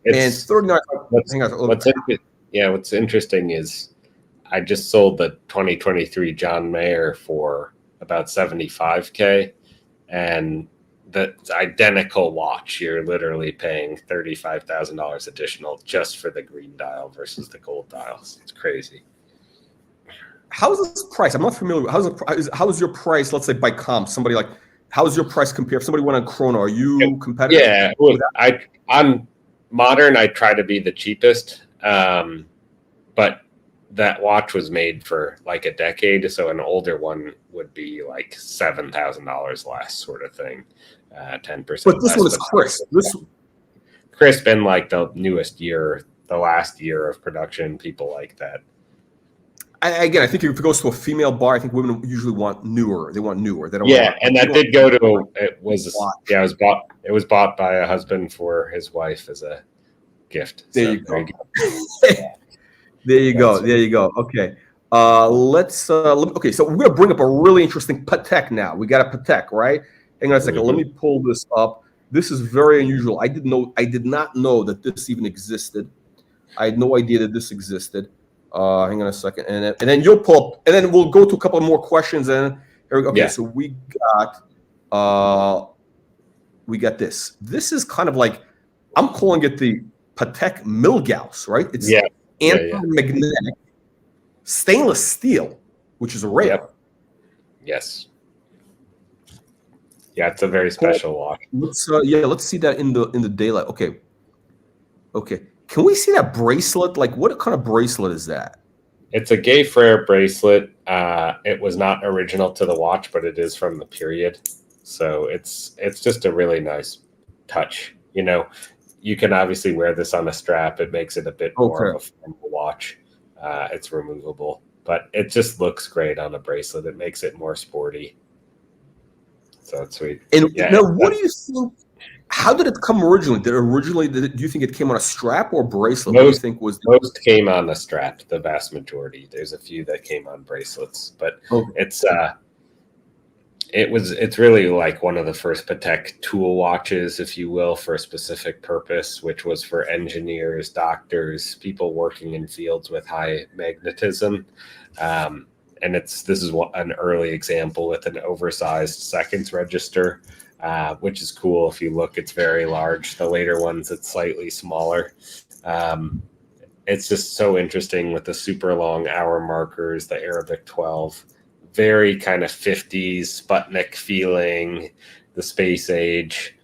And 39. What's interesting is I just sold the 2023 John Mayer for about $75,000, and the identical watch, you're literally paying $35,000 additional just for the green dial versus the gold dials. It's crazy. How's this price? I'm not familiar. How's your price? Let's say by comp, somebody like, how's your price compare? If somebody went on Chrono, are you competitive? Yeah, I'm modern. I try to be the cheapest, but that watch was made for like a decade, so an older one would be like $7,000 less, sort of thing, 10%. But this one is crisp. Crisp and like the newest year, the last year of production, people like that. I think if it goes to a female bar, I think women usually want newer. They want newer. They don't. And that did go to. It was bought. It was bought by a husband for his wife as a gift. There you go. There you go. Okay. Let's. Okay. So we're gonna bring up a really interesting Patek now. We got a Patek, right? Hang on a second. Let me pull this up. This is very unusual. I did not know that this even existed. I had no idea that this existed. Hang on a second, and then you'll pull up, and then we'll go to a couple more questions. And here we go. Okay, Yeah. so we got this. This is kind of like, I'm calling it the Patek Milgauss, right? It's anti-magnetic stainless steel, which is a rare. Yep. Yes. Yeah, it's a very special watch. Let's see that in the daylight. Okay. Can we see that bracelet? Like, what kind of bracelet is that? It's a gay frere bracelet. It was not original to the watch, but it is from the period. So it's just a really nice touch. You know, you can obviously wear this on a strap. It makes it a bit more of a formal watch. It's removable, but it just looks great on a bracelet. It makes it more sporty. So it's sweet. And now, what do you think? How did it come originally? Do you think it came on a strap or bracelet? What do you think was most came on a strap? The vast majority. There's a few that came on bracelets, but it's really like one of the first Patek tool watches, if you will, for a specific purpose, which was for engineers, doctors, people working in fields with high magnetism. And this is an early example with an oversized seconds register. Which is cool. If you look, it's very large. The later ones, it's slightly smaller. It's just so interesting with the super long hour markers, the Arabic 12, very kind of 50s Sputnik feeling, the space age,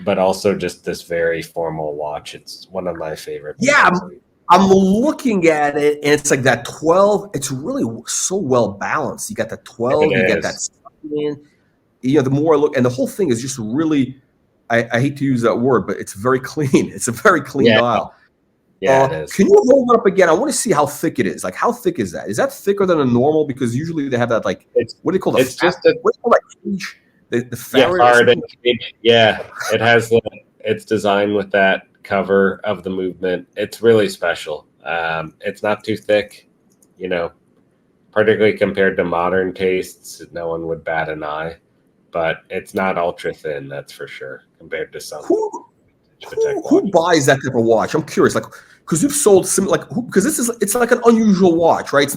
but also just this very formal watch. It's one of my favorite. Yeah, I'm looking at it, and it's like that 12. It's really so well balanced. You got that 12, you got that in. You know, the more I look, and the whole thing is just really, I hate to use that word, but it's very clean. It's a very clean dial. Yeah, it is. Can you hold it up again? I want to see how thick it is. Like, how thick is that? Is that thicker than a normal? Because usually they have that, like, what do you call it? It's just what do you call that cage? The Faraday cage. Yeah, it has it's designed with that cover of the movement. It's really special. It's not too thick, you know, particularly compared to modern tastes. No one would bat an eye. But it's not ultra thin, that's for sure, compared to some. Who buys that type of watch? I'm curious, like, because you've sold because it's like an unusual watch, right?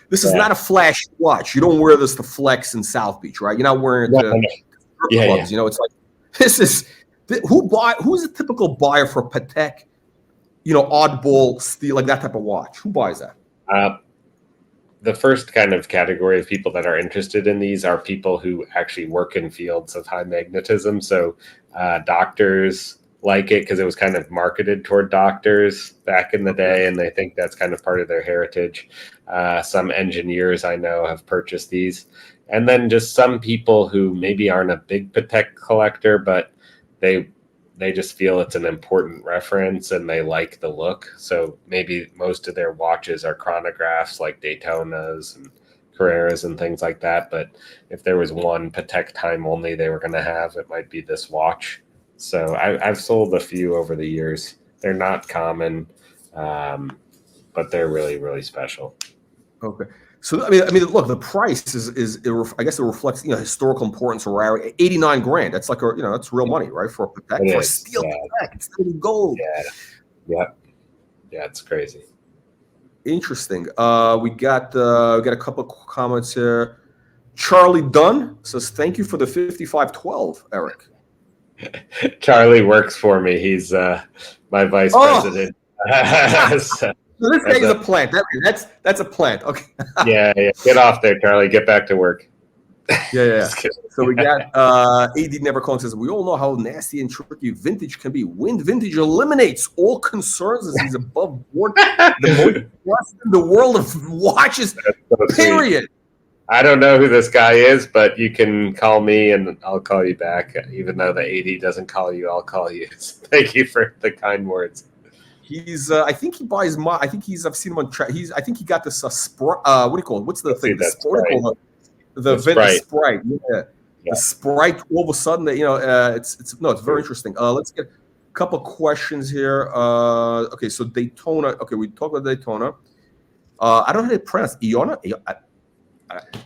This is not a flash watch. You don't wear this to flex in South Beach, right? You're not wearing it to clubs. You know, it's like who's a typical buyer for Patek, you know, oddball steel, like that type of watch? Who buys that? The first kind of category of people that are interested in these are people who actually work in fields of high magnetism. So doctors like it because it was kind of marketed toward doctors back in the day, and they think that's kind of part of their heritage. Some engineers I know have purchased these. And then just some people who maybe aren't a big Patek collector, but they just feel it's an important reference and they like the look. So maybe most of their watches are chronographs like Daytonas and Carreras and things like that. But if there was one Patek time only they were going to have, it might be this watch. So I've sold a few over the years. They're not common, but they're really, really special. Okay. So I mean, look, the price I guess it reflects, you know, historical importance or rarity. 89 grand. That's like that's real money, right? For a Patek, for a steel Patek, it's gold. Yeah, it's crazy. Interesting. We got a couple of comments here. Charlie Dunn says, "Thank you for the 5512, Eric." Charlie works for me. He's my vice president. So this guy's a plant. That's a plant. Okay. yeah. Get off there, Charlie. Get back to work. Yeah. So we got AD Never Calling says, we all know how nasty and tricky vintage can be. Wind Vintage eliminates all concerns as he's above board. The most in the world of watches, period. I don't know who this guy is, but you can call me and I'll call you back. Even though the AD doesn't call you, I'll call you. Thank you for the kind words. He's I think he buys I've seen him on I think he got this what do you call it? What's the thing? The Sprite. The Sprite. Yeah. The Sprite, all of a sudden, it's very interesting. Let's get a couple questions here. Okay, so Daytona. Okay, we talked about Daytona. I don't know how to pronounce Iona.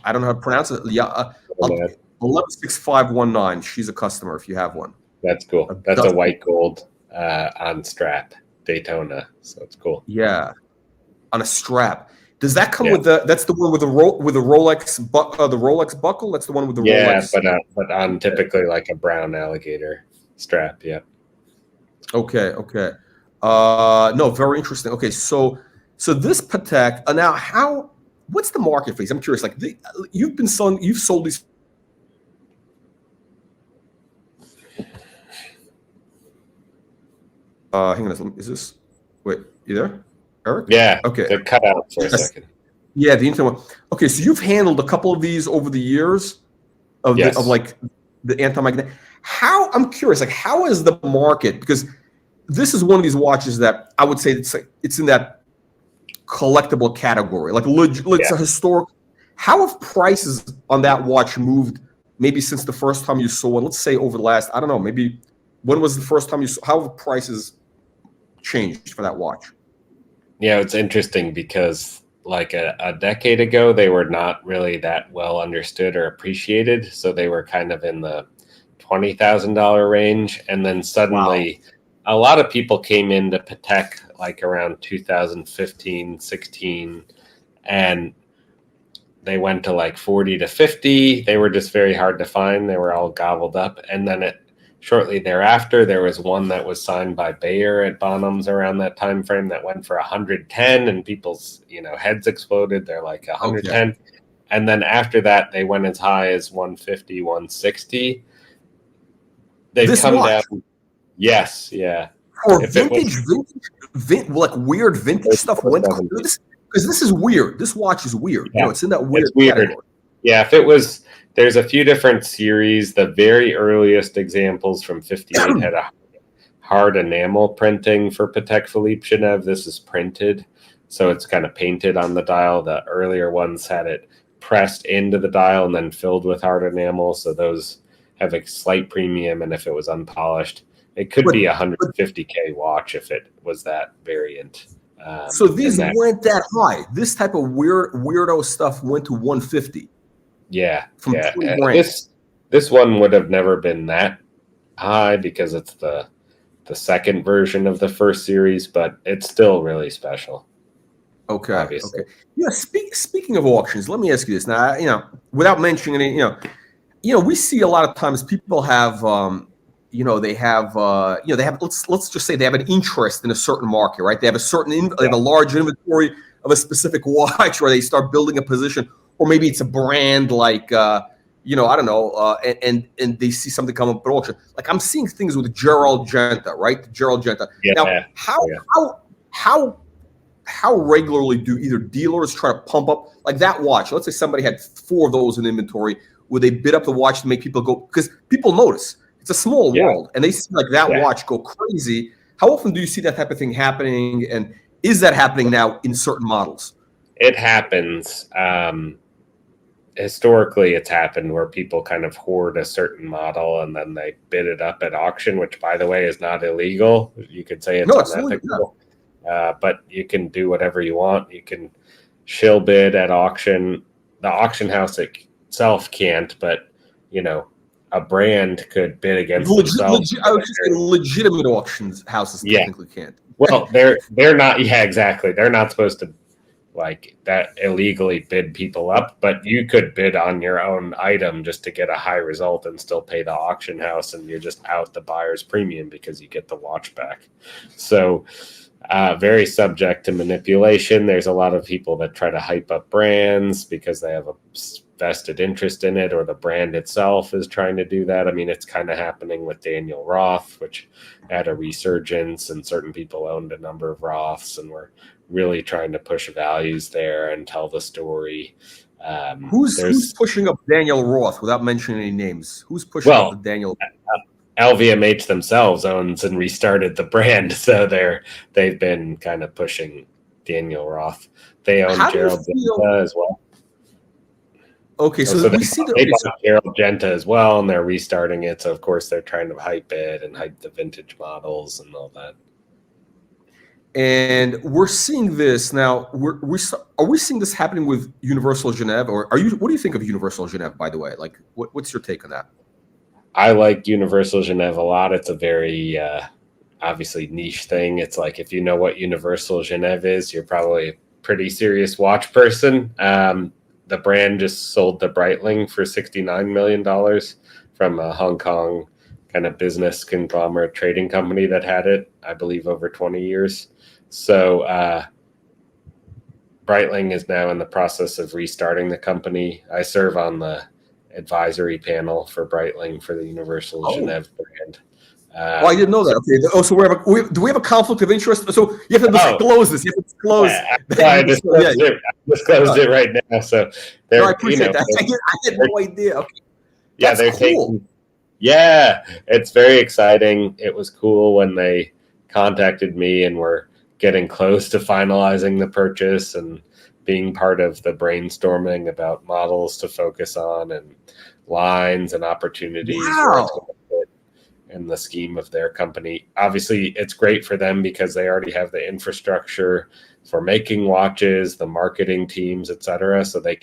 I don't know how to pronounce it. 116519. She's a customer. If you have one, that's cool. That's a white gold on strap Daytona, so it's cool. Yeah. on a strap. Does that come Yeah. with the? That's the one with the Rolex, the Rolex buckle. That's the one with the Yeah, Rolex. but on typically like a brown alligator strap. Yeah. Okay, okay. No, very interesting. Okay, so this Patek. Now, what's the market phase? I'm curious. Like you've sold these. Hang on. Is this? Wait, you there, Eric? Yeah. Okay. They cut out for a Yes. second. Yeah, the internet one. Okay, so you've handled a couple of these over the years of Yes. the anti-magnetic. I'm curious, like how is the market? Because this is one of these watches that I would say it's in that collectible category. Like it's a historic. How have prices on that watch moved? Maybe since the first time you saw one. Let's say over the last, I don't know, maybe when was the first time you saw? How have prices changed for that watch? Yeah, it's interesting because like a decade ago, they were not really that well understood or appreciated. So they were kind of in the $20,000 range. And then suddenly a lot of people came into Patek like around 2015, 16, and they went to like 40 to 50. They were just very hard to find. They were all gobbled up. And then shortly thereafter, there was one that was signed by Bayer at Bonhams around that time frame that went for 110, and people's heads exploded. They're like 110, okay. And then after that, they went as high as 150, 160. They've come down. Yes, yeah. For vintage, like weird vintage stuff went because this is weird. This watch is weird. Yeah. It's in that weird category. Yeah, if it was. There's a few different series. The very earliest examples from 58 had a hard enamel printing for Patek Philippe Geneve. This is printed, so it's kind of painted on the dial. The earlier ones had it pressed into the dial and then filled with hard enamel, so those have a slight premium. And if it was unpolished, it could be a $150K watch if it was that variant. So these went that high. This type of weirdo stuff went to 150. Yeah. This one would have never been that high because it's the second version of the first series, but it's still really special. Okay. Obviously. Okay. Yeah. Speaking of auctions, let me ask you this now. Without mentioning any, we see a lot of times people have, they have, let's just say they have an interest in a certain market, right? They have they have a large inventory of a specific watch, or they start building a position. Or maybe it's a brand like, I don't know, and they see something come up at auction. Like I'm seeing things with Gerald Genta, right? Gerald Genta. Yeah. Now, how regularly do either dealers try to pump up like that watch? Let's say somebody had 4 of those in inventory. Would they bid up the watch to make people go? Because people notice it's a small world, and they see like that watch go crazy. How often do you see that type of thing happening? And is that happening now in certain models? It happens. Historically, it's happened where people kind of hoard a certain model and then they bid it up at auction, which, by the way, is not illegal. You could say it's unethical, but you can do whatever you want. You can shill bid at auction. The auction house itself can't, but a brand could bid against themselves. I would just say legitimate auctions houses technically can't. Well, they're not. Yeah, exactly. They're not supposed to like that illegally bid people up, but you could bid on your own item just to get a high result and still pay the auction house, and you're just out the buyer's premium because you get the watch back. So very subject to manipulation. There's a lot of people that try to hype up brands because they have a vested interest in it, or the brand itself is trying to do that. I mean, it's kind of happening with Daniel Roth, which had a resurgence, and certain people owned a number of Roths and were really trying to push values there and tell the story. Who's pushing up Daniel Roth without mentioning any names? Who's pushing up the Daniel? LVMH themselves owns and restarted the brand, so they've been kind of pushing Daniel Roth. They own Gerald Genta as well. Okay, so we see they bought Gerald Genta as well, and they're restarting it. So of course they're trying to hype it and hype the vintage models and all that. And we're seeing this now. Are we seeing this happening with Universal Geneve, or what do you think of Universal Geneve? By the way, like what's your take on that? I like Universal Geneve a lot. It's a very obviously niche thing. It's like if you know what Universal Geneve is, you're probably pretty serious watch person. The brand just sold the Breitling for $69 million from a Hong Kong kind of business conglomerate trading company that had it, I believe, over 20 years. So Breitling is now in the process of restarting the company. I serve on the advisory panel for Breitling for the Universal Geneve brand. I didn't know that. Okay. Oh, so do we have a conflict of interest? So you have to disclose this. You have to disclose. I disclosed it right now. So I appreciate that. I had no idea. Okay. That's cool. It's very exciting. It was cool when they contacted me and were getting close to finalizing the purchase and being part of the brainstorming about models to focus on and lines and opportunities. Wow. In the scheme of their company. Obviously, it's great for them because they already have the infrastructure for making watches, the marketing teams, etc. So they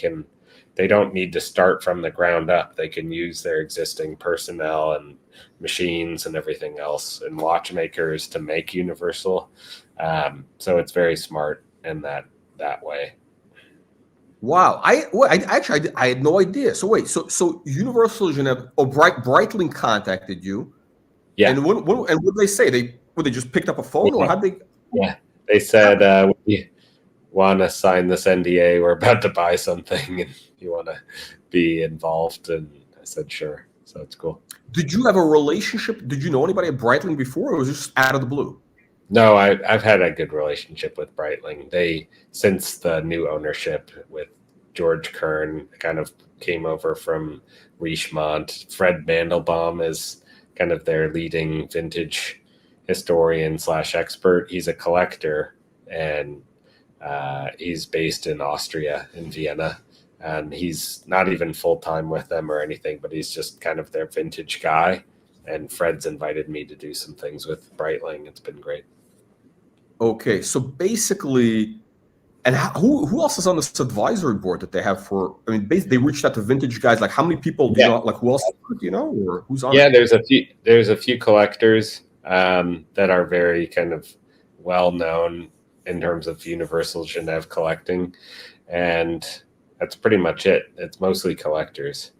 don't need to start from the ground up. They can use their existing personnel and machines and everything else and watchmakers to make Universal. So it's very smart in that way. Wow, I had no idea. So wait, so Universal Geneve, Breitling contacted you. Yeah. And what did they say? They just picked up a phone, or how'd they? Yeah, they said, we want to sign this NDA. We're about to buy something, and you want to be involved. And I said, sure. So it's cool. Did you have a relationship? Did you know anybody at Breitling before, or was it just out of the blue? No, I've had a good relationship with Breitling. Since the new ownership with George Kern kind of came over from Richemont. Fred Mandelbaum is kind of their leading vintage historian / expert. He's a collector, and he's based in Austria, in Vienna. And he's not even full-time with them or anything, but he's just kind of their vintage guy. And Fred's invited me to do some things with Breitling. It's been great. Okay, so basically, and who else is on this advisory board that they have for? I mean, basically, they reached out to vintage guys. Like, how many people do you know? Like, who else do you know, or who's on? Yeah, there's a few collectors that are very kind of well known in terms of Universal Geneve collecting, and that's pretty much it. It's mostly collectors.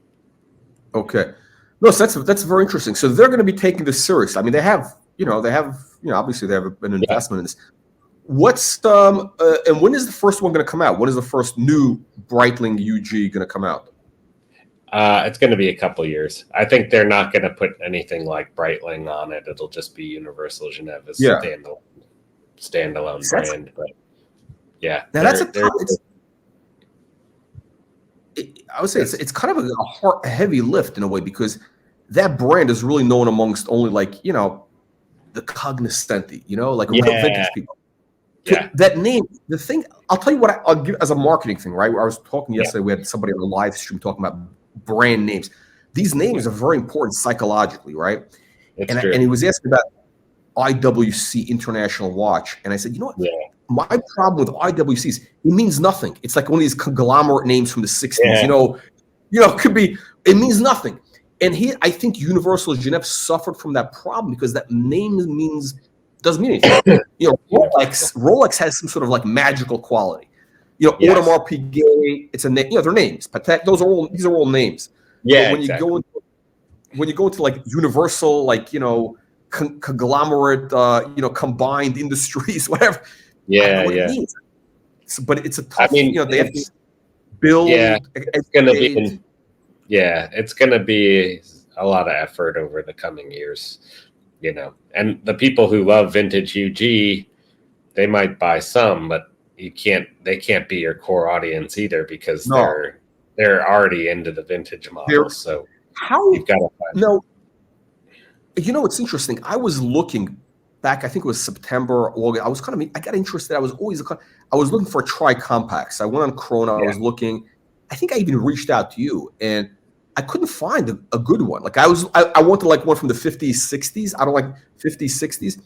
Okay, no, so that's very interesting. So they're going to be taking this serious. I mean, they have obviously they have an investment in this. What's and when is the first one going to come out? When is the first new Breitling UG going to come out? It's going to be a couple years. I think they're not going to put anything like Breitling on it. It'll just be Universal Geneve as standalone brand. But yeah, now I would say it's kind of a heavy lift in a way, because that brand is really known amongst only the cognoscenti, like vintage people. Yeah. That name, the thing, I'll tell you what I'll give as a marketing thing, right? I was talking yesterday, we had somebody on the live stream talking about brand names. These names are very important psychologically, right? And he was asking about IWC International Watch. And I said, you know what? Yeah. My problem with IWCs, it means nothing. It's like one of these conglomerate names from the 60s. Yeah. It could be, it means nothing. And I think Universal Geneve suffered from that problem because that name doesn't mean anything. Rolex has some sort of like magical quality. Audemars Piguet, it's a name. Their names. Patek, these are all names. Yeah. But when you go into like Universal, conglomerate, combined industries, whatever. Yeah, I don't know what it means. But it's a tough. They have to build. Yeah, it's going to be. Yeah, it's going to be a lot of effort over the coming years. And the people who love vintage UG, they might buy some, but they can't be your core audience either, because they're already into the vintage models. So you've got to find it's interesting. I was looking back, I think it was September or August. I got interested. I was looking for tri-compacts. I went on Chrono. I was looking. I think I even reached out to you, and I couldn't find a good one. Like I wanted like one from the 50s, 60s. I don't like 50s, 60s.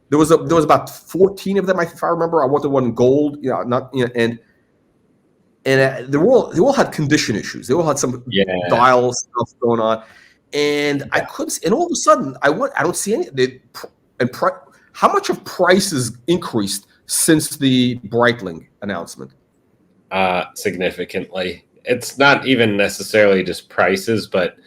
There was about 14 of them, if I remember. I wanted one in gold, and they all had condition issues. They all had some dial stuff going on, and I couldn't. And all of a sudden, I don't see any. How much of prices increased since the Breitling announcement? Significantly. It's not even necessarily just prices, but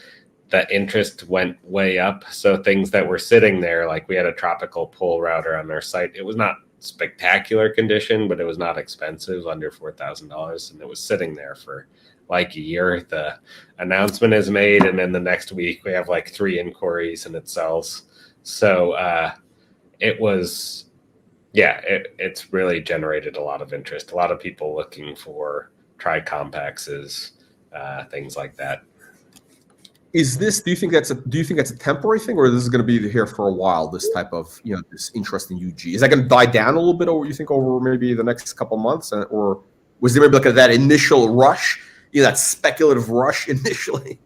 the interest went way up. So things that were sitting there, like we had a tropical pull router on our site. It was not spectacular condition, but it was not expensive, under $4,000, and it was sitting there for like a year. The announcement is made, and then the next week we have like 3 inquiries and it sells. So it was, yeah, it's really generated a lot of interest. A lot of people looking for tri-compacts, things like that. Is this? Do you think that's a temporary thing, or this is going to be here for a while? This type of this interest in UG, is that going to die down a little bit over? You think over maybe the next couple of months, or was there maybe like that initial rush, that speculative rush initially?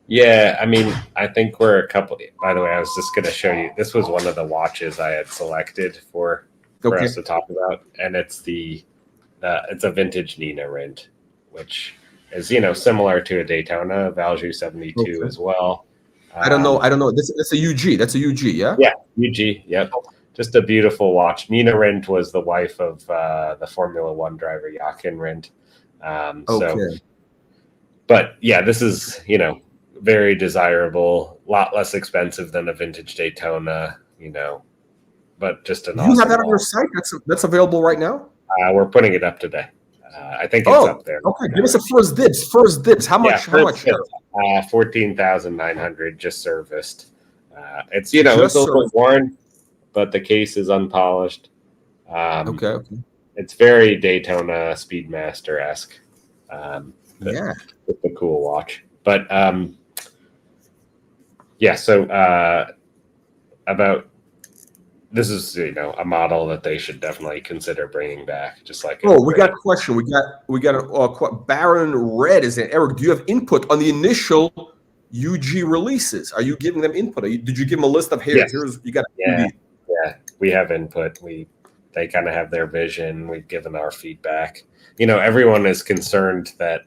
Yeah, I mean, I think we're a couple. By the way, I was just going to show you. This was one of the watches I had selected for us to talk about, and it's it's a vintage Nina Rindt, which is similar to a Daytona Valjoux 72 as well. I don't know. That's a UG. That's a UG. Yeah. Yeah, UG. Yep. Just a beautiful watch. Nina Rindt was the wife of the Formula One driver Jochen Rindt. But yeah, this is very desirable. A lot less expensive than a vintage Daytona. But just an. You have that on your site. That's available right now. We're putting it up today. I think it's up there. Okay, give us a first dibs. First dibs. How much? How much? 14,900 just serviced. It's it's a little worn, but the case is unpolished. Okay. It's very Daytona Speedmaster-esque. Yeah, it's a cool watch. But so about. This is, a model that they should definitely consider bringing back. Just like we got a question. We got a Baron Red is in. Eric, do you have input on the initial UG releases? Are you giving them input? Did you give them a list of here's you got? Yeah, we have input. They kind of have their vision. We've given our feedback. Everyone is concerned that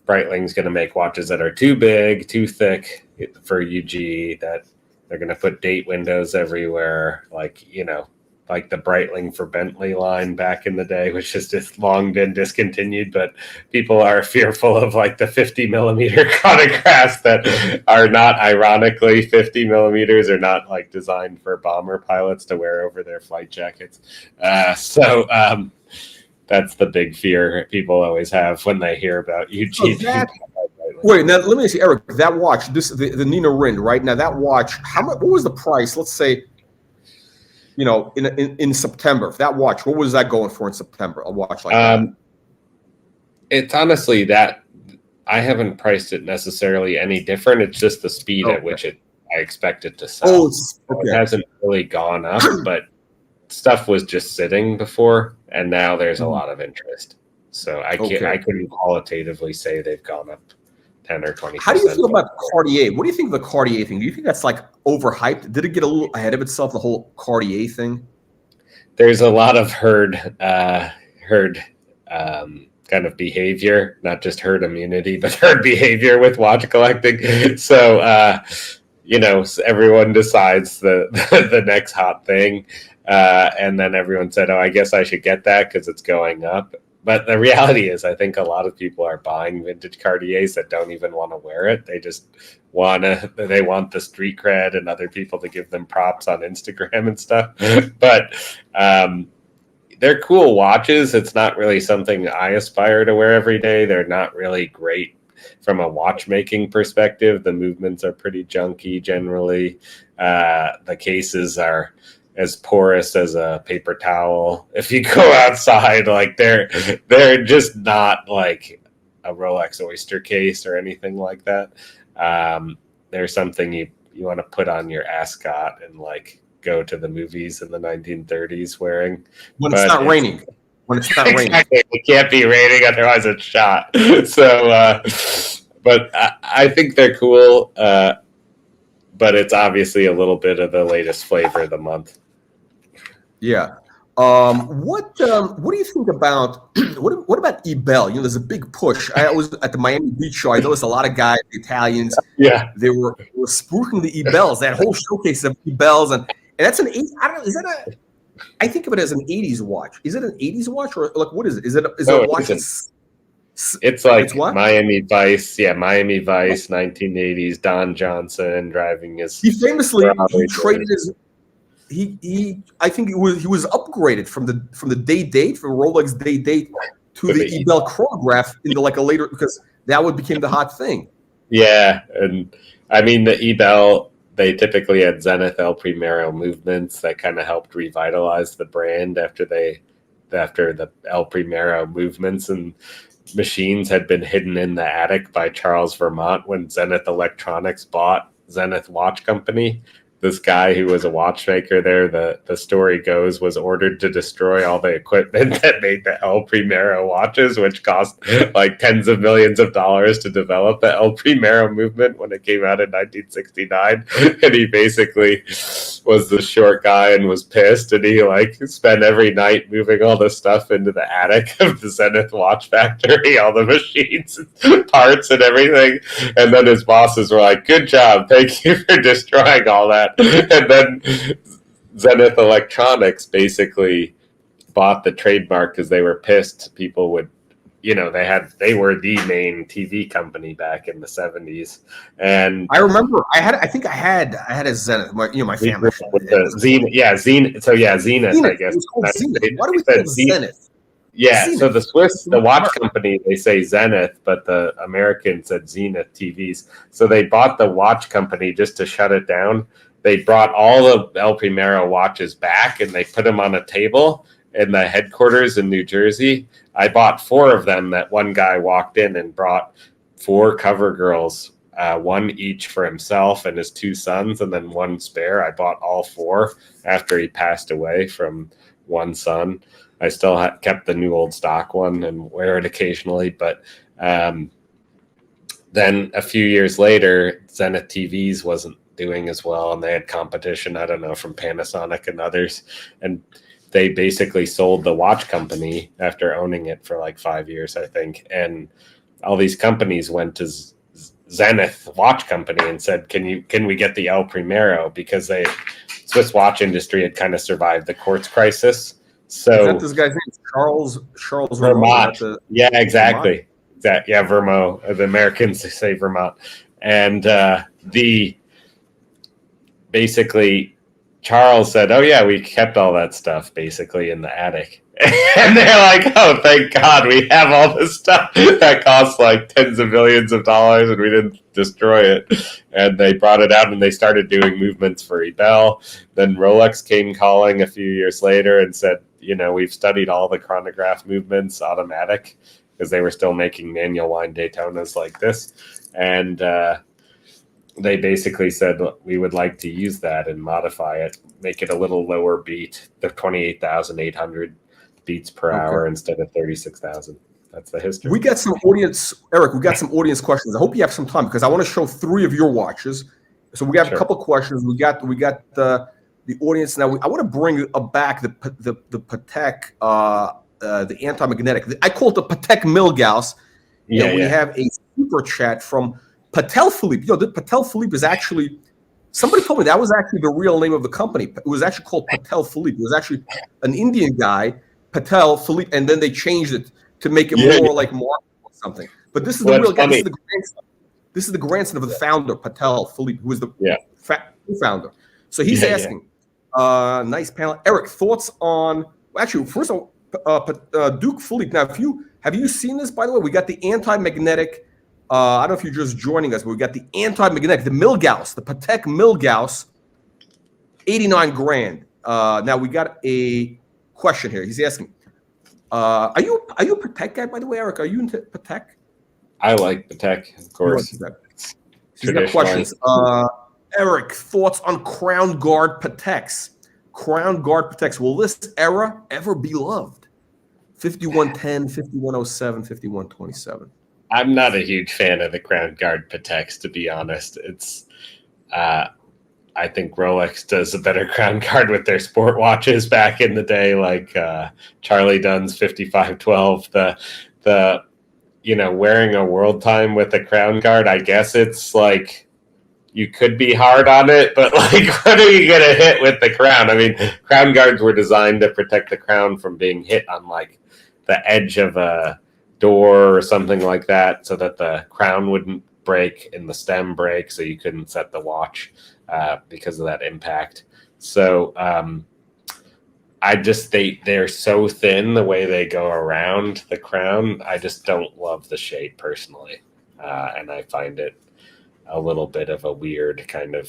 Breitling's going to make watches that are too big, too thick for UG. That they're going to put date windows everywhere, like the Breitling for Bentley line back in the day, which has just long been discontinued. But people are fearful of like the 50 millimeter chronographs that are not, ironically, 50 millimeters are not like designed for bomber pilots to wear over their flight jackets. So that's the big fear people always have when they hear about UG. Wait, now let me see, Eric. That watch, the Nina Rindt, right now, that watch. How much? What was the price? Let's say, in September. That watch, what was that going for in September? A watch like that. It's honestly that I haven't priced it necessarily any different. It's just the speed at which I expect it to sell. It hasn't really gone up, but stuff was just sitting before, and now there's a lot of interest. So I couldn't qualitatively say they've gone up 10 or 20%. How do you feel about Cartier? What do you think of the Cartier thing? Do you think that's like overhyped? Did it get a little ahead of itself, the whole Cartier thing? There's a lot of herd kind of behavior, not just herd immunity, but herd behavior with watch collecting. So, everyone decides the next hot thing. And then everyone said, I guess I should get that because it's going up. But the reality is, I think a lot of people are buying vintage Cartiers that don't even want to wear it. They just want the street cred and other people to give them props on Instagram and stuff. But they're cool watches. It's not really something I aspire to wear every day. They're not really great from a watchmaking perspective. The movements are pretty junky generally. The cases are as porous as a paper towel. If you go outside, like they're just not like a Rolex Oyster case or anything like that. There's something you want to put on your ascot and like go to the movies in the 1930s wearing. When it's not raining. When it's not raining. Exactly. It can't be raining, otherwise it's shot. So, but I think they're cool. But it's obviously a little bit of the latest flavor of the month. Yeah. What do you think about what about Ebel? There's a big push. I was at the Miami Beach show. I noticed a lot of guys, the Italians. Yeah, they were spruiking the Ebels. That whole showcase of Ebels, and that's an 8. I don't know. Is that I think of it as an 80s watch. Is it an 80s watch or like what is it? Is it No, a it watch isn't. that's It's like it's what? Miami Vice. Yeah, Miami Vice, 1980s. Don Johnson driving his He famously he Ferrari. traded his he I think he was upgraded from the day date from Rolex day date to To the the Ebel chronograph into like a later because that would became the hot thing. Yeah, and I mean the Ebel, they typically had Zenith El Primero movements that kind of helped revitalize the brand after the El Primero movements and machines had been hidden in the attic by Charles Vermont when Zenith Electronics bought Zenith Watch Company. This guy who was a watchmaker there, the story goes, was ordered to destroy all the equipment that made the El Primero watches, which cost like tens of millions of dollars to develop the El Primero movement when it came out in 1969. And he basically was the short guy and was pissed, and he like spent every night moving all the stuff into the attic of the Zenith watch factory, all the machines and parts and everything. And then his bosses were like, "Good job, thank you for destroying all that." And then Zenith Electronics basically bought the trademark because they were pissed people would, they were the main TV company back in the 70s. And I remember I think I had a Zenith. My family with the Zenith. So yeah, Zenith, I guess. It was called Zenith. Why do we said call it Zenith? Yeah, Zenith. so the watch company, they say Zenith, but the Americans said Zenith TVs. So they bought the watch company just to shut it down. They brought all the El Primero watches back and they put them on a table in the headquarters in New Jersey. I bought 4 of them. That one guy walked in and brought 4 cover girls, one each for himself and his 2 sons, and then 1 spare. I bought all 4 after he passed away from one son. I still kept the new old stock one and wear it occasionally. But then a few years later, Zenith TVs wasn't doing as well, and they had competition, I don't know, from Panasonic and others. And they basically sold the watch company after owning it for like 5 years, I think. And all these companies went to Zenith Watch Company and said, can we get the El Primero? Because Swiss watch industry had kind of survived the quartz crisis. So is that this guy's name? Charles Vermont. Yeah, exactly. Vermont? Yeah, Vermont. The Americans say Vermont. And basically Charles said, "Oh yeah, we kept all that stuff basically in the attic." And they're like, "Oh, thank God we have all this stuff that costs like tens of millions of dollars and we didn't destroy it." And they brought it out and they started doing movements for Ebel. Then Rolex came calling a few years later and said, "We've studied all the chronograph movements automatic," because they were still making manual wind Daytonas like this. And they basically said, "We would like to use that and modify it, make it a little lower beat, the 28,800 beats per hour instead of 36,000. That's the history. We got some audience, Eric. We got some audience questions. I hope you have some time because I want to show 3 of your watches. So we got a couple questions. We got the audience now. I want to bring back the Patek, the anti-magnetic. I call it the Patek Milgauss. Yeah, and we have a super chat from Patek Philippe. The Patek Philippe is actually, somebody told me that was actually the real name of the company. It was actually called Patek Philippe. It was actually an Indian guy, Patek Philippe, and then they changed it to make it more like Mark or something. But this is the real guy. This is the grandson of the founder, Patek Philippe, who was the founder. So he's asking, nice panel. Eric, thoughts on, actually, first of all, Duke Philippe. Now, have you seen this, by the way? We got the anti-magnetic, I don't know if you're just joining us, but we got the anti-magnetic, the Milgauss, the Patek Milgauss, 89 grand. Now we got a question here. He's asking, are you a Patek guy, by the way, Eric? Are you into Patek? I like Patek, of course. He's got questions. Eric, thoughts on Crown Guard Pateks? Crown Guard Pateks. Will this era ever be loved? 5110, 5107, 5127. I'm not a huge fan of the Crown Guard Pateks, to be honest. It's, I think Rolex does a better Crown Guard with their sport watches back in the day, like Charlie Dunn's 5512. The wearing a world time with a Crown Guard, I guess it's like you could be hard on it, but like, what are you gonna hit with the crown? I mean, crown guards were designed to protect the crown from being hit on like the edge of a door or something like that, so that the crown wouldn't break and the stem break, so you couldn't set the watch because of that impact. So they're so thin the way they go around the crown. I just don't love the shape personally, and I find it a little bit of a weird kind of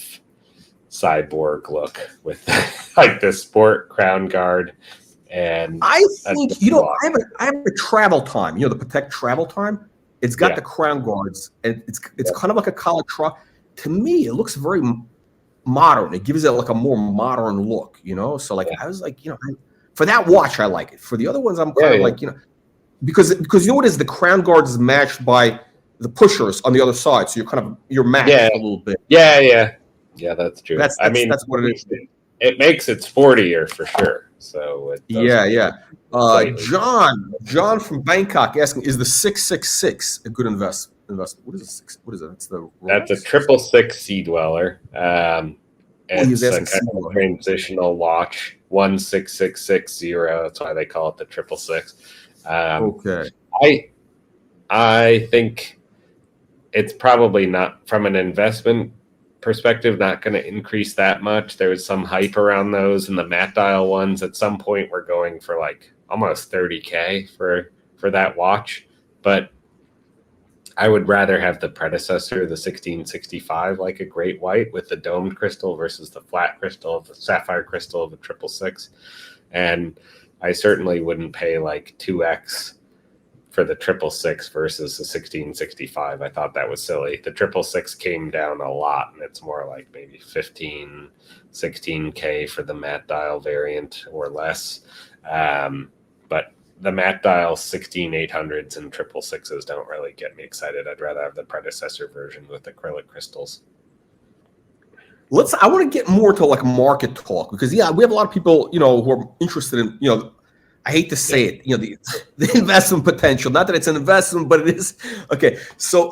cyborg look with like the sport crown guard. And I think I have a travel time. You know, the Patek travel time. It's got the crown guards, and it's kind of like a collar truck. To me, it looks very modern. It gives it like a more modern look. You know, so like I was like, you know, for that watch, I like it. For the other ones, I'm kind of like, you know, because you know what is the crown guard is matched by the pushers on the other side, so you're matched a little bit. Yeah, that's true. That's what it is. It makes it sportier for sure. So John from Bangkok asking, is the 666 a good investment? What is a six? What is it? That's a 666 Sea Dweller. It's a kind of transitional watch, 16660. That's why they call it the 666. Okay. I think it's probably not, from an investment perspective, not going to increase that much. There was some hype around those, and the matte dial ones at some point were going for like almost $30,000 for that watch. But I would rather have the predecessor, the 1665, like a great white with the domed crystal versus the flat crystal, the sapphire crystal of the 666. And I certainly wouldn't pay like 2x for the 666 versus the 1665. I thought that was silly. The 666 came down a lot, and it's more like maybe 15, 16K for the matte dial variant or less. But the matte dial 16800s and 666s don't really get me excited. I'd rather have the predecessor version with acrylic crystals. I want to get more to like market talk, because we have a lot of people, you know, who are interested in, you know, I hate to say it, you know, the investment potential. Not that it's an investment, but it is. Okay, so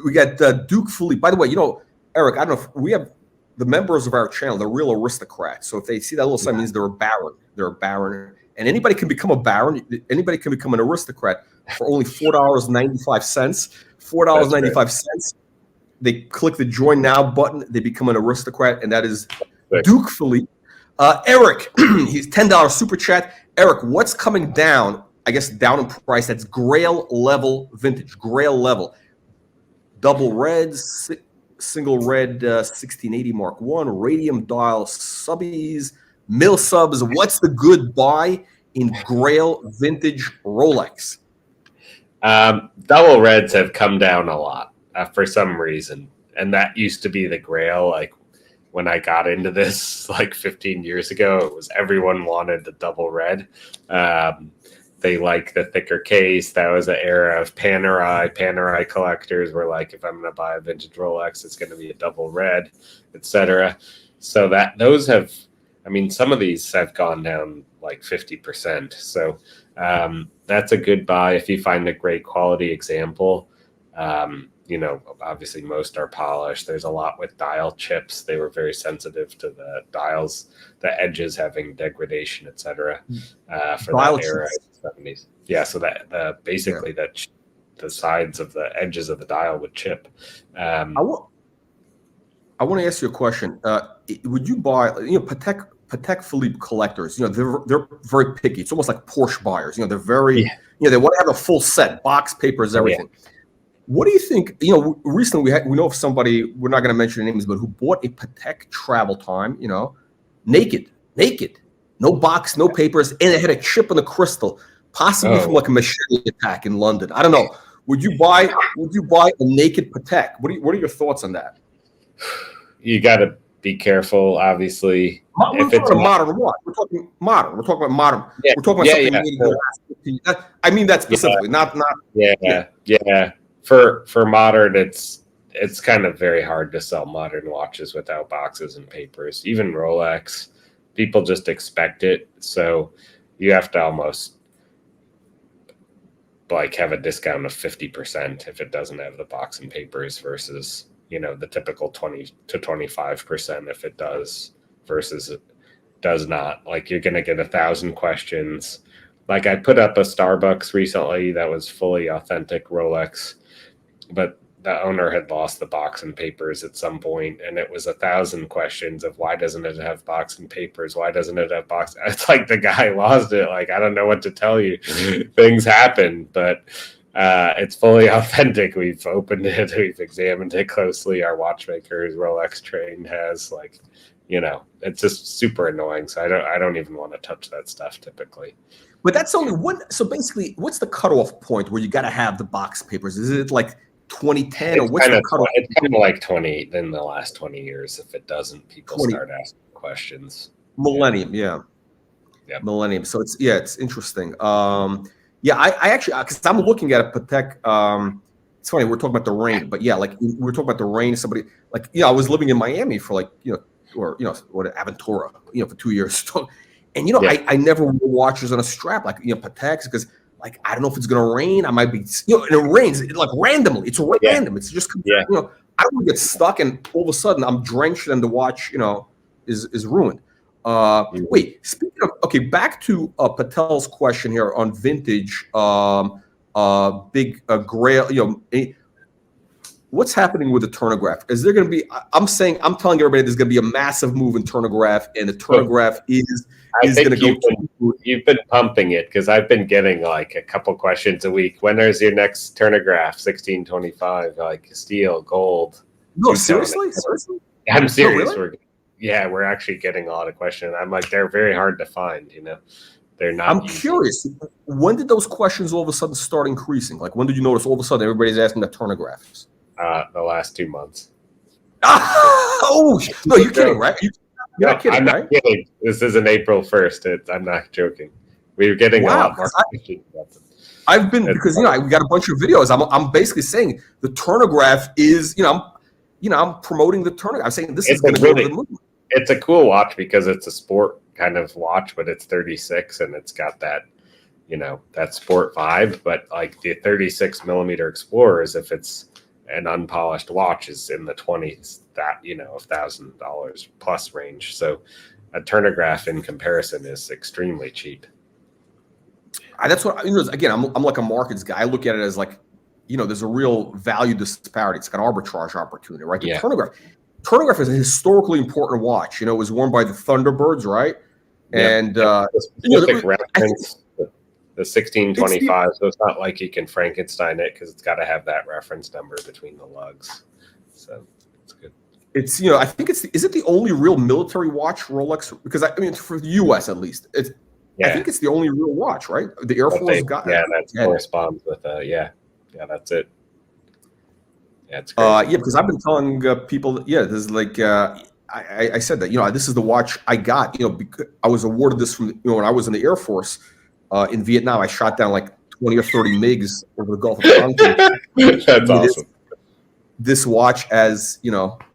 we got Duke Philippe. By the way, you know, Eric, I don't know if we have the members of our channel. They're real aristocrats. So if they see that little sign, it means they're a baron. They're a baron, and anybody can become a baron. Anybody can become an aristocrat for only $4.95. $4.95. They click the join now button. They become an aristocrat, and that is Duke Philippe. Eric, he's $10 super chat. Eric, what's coming down? I guess down in price. That's Grail level vintage. Grail level, double reds, single red 1680 Mark 1, radium dial subbies, mil subs. What's the good buy in Grail vintage Rolex? Double reds have come down a lot for some reason, and that used to be the Grail. Like when I got into this like 15 years ago, it was everyone wanted the double red. They like the thicker case. That was an era of Panerai collectors were like, if I'm going to buy a vintage Rolex, it's going to be a double red, etc. So that those have, I mean, some of these have gone down like 50%. So that's a good buy if you find a great quality example. You know, obviously most are polished. There's a lot with dial chips. They were very sensitive to the dials, the edges having degradation, etc. For dial that era, 70s. Yeah, so that basically that the sides of the edges of the dial would chip. I want to ask you a question. Would you buy, you know, Patek Philippe collectors? You know, they're very picky. It's almost like Porsche buyers. You know, they're very, you know, they want to have a full set, box, papers, everything. What do you think? You know, recently we know of somebody, we're not going to mention names, but who bought a Patek travel time, you know, naked, no box, no papers, and it had a chip on the crystal, possibly from like a machete attack in London. I don't know. Would you buy a naked Patek? What are your thoughts on that? You got to be careful, obviously. We're talking modern watch. We're talking modern. We're talking about modern. Yeah. We're talking about something. I mean that specifically, not. Yeah. For modern, it's kind of very hard to sell modern watches without boxes and papers. Even Rolex, people just expect it, so you have to almost like have a discount of 50% if it doesn't have the box and papers versus the typical 20 to 25% if it does versus it does not. Like you're going to get 1,000 questions. Like I put up a Starbucks recently that was fully authentic Rolex, but the owner had lost the box and papers at some point, and it was 1,000 questions of why doesn't it have box and papers? Why doesn't it have box? It's like the guy lost it. Like, I don't know what to tell you. Things happen, but it's fully authentic. We've opened it. We've examined it closely. Our watchmaker's Rolex train has it's just super annoying. So I don't even want to touch that stuff typically. But that's only one. So basically, what's the cutoff point where you got to have the box papers? Is it like 2010 or what's the cutoff? It's kind of like 20 in the last 20 years. If it doesn't, people start asking questions. Millennium, yeah. Millennium. So it's interesting. I actually, because I'm looking at a Patek. It's funny we're talking about the rain, but yeah, like we're talking about the rain. Somebody I was living in Miami for Aventura, for 2 years. And I never wore watches on a strap like Pateks because I don't know if it's gonna rain. I might be and it rains randomly. It's random. It's just I don't want to get stuck and all of a sudden I'm drenched and the watch is ruined. Wait, speaking of back to Patel's question here on vintage big Grail. What's happening with the turnograph? Is there going to be? I'm telling everybody there's going to be a massive move in turnograph, and the turnograph is going to go. You've been pumping it because I've been getting a couple questions a week. When is your next turnograph? 1625, steel, gold. No, seriously? I'm serious. Oh, really? We're actually getting a lot of questions. I'm they're very hard to find. They're not. I'm curious. When did those questions all of a sudden start increasing? When did you notice all of a sudden everybody's asking the turnographs? The last 2 months. Oh no, you're kidding, right? You're not kidding, I'm not right? kidding. This is an April 1st. I'm not joking. We're getting a lot more. I've been because we got a bunch of videos. I'm basically saying the turnograph is I'm promoting the turnograph. I'm saying this is going to go to the moon. It's a cool watch because it's a sport kind of watch, but it's 36 and it's got that that sport vibe. But the 36 millimeter Explorers, if it's an unpolished watch, is in the 20s, that $1,000 plus range. So a turnograph in comparison is extremely cheap. That's what again. I'm like a markets guy. I look at it as there's a real value disparity. It's got arbitrage opportunity, right? The Chronograph is a historically important watch. It was worn by the Thunderbirds, right? And the specific reference, the 1625. So it's not like you can Frankenstein it because it's got to have that reference number between the lugs. So it's good. It's I think is it the only real military watch Rolex? Because for the U.S. at least, I think it's the only real watch, right? The Air Force got it. Yeah, that corresponds with that's it. Yeah, it's crazy. Because I've been telling people that this is I said that this is the watch I got because I was awarded this from when I was in the Air Force in Vietnam. I shot down 20 or 30 MiGs over the Gulf of Tonkin. That's awesome. This watch as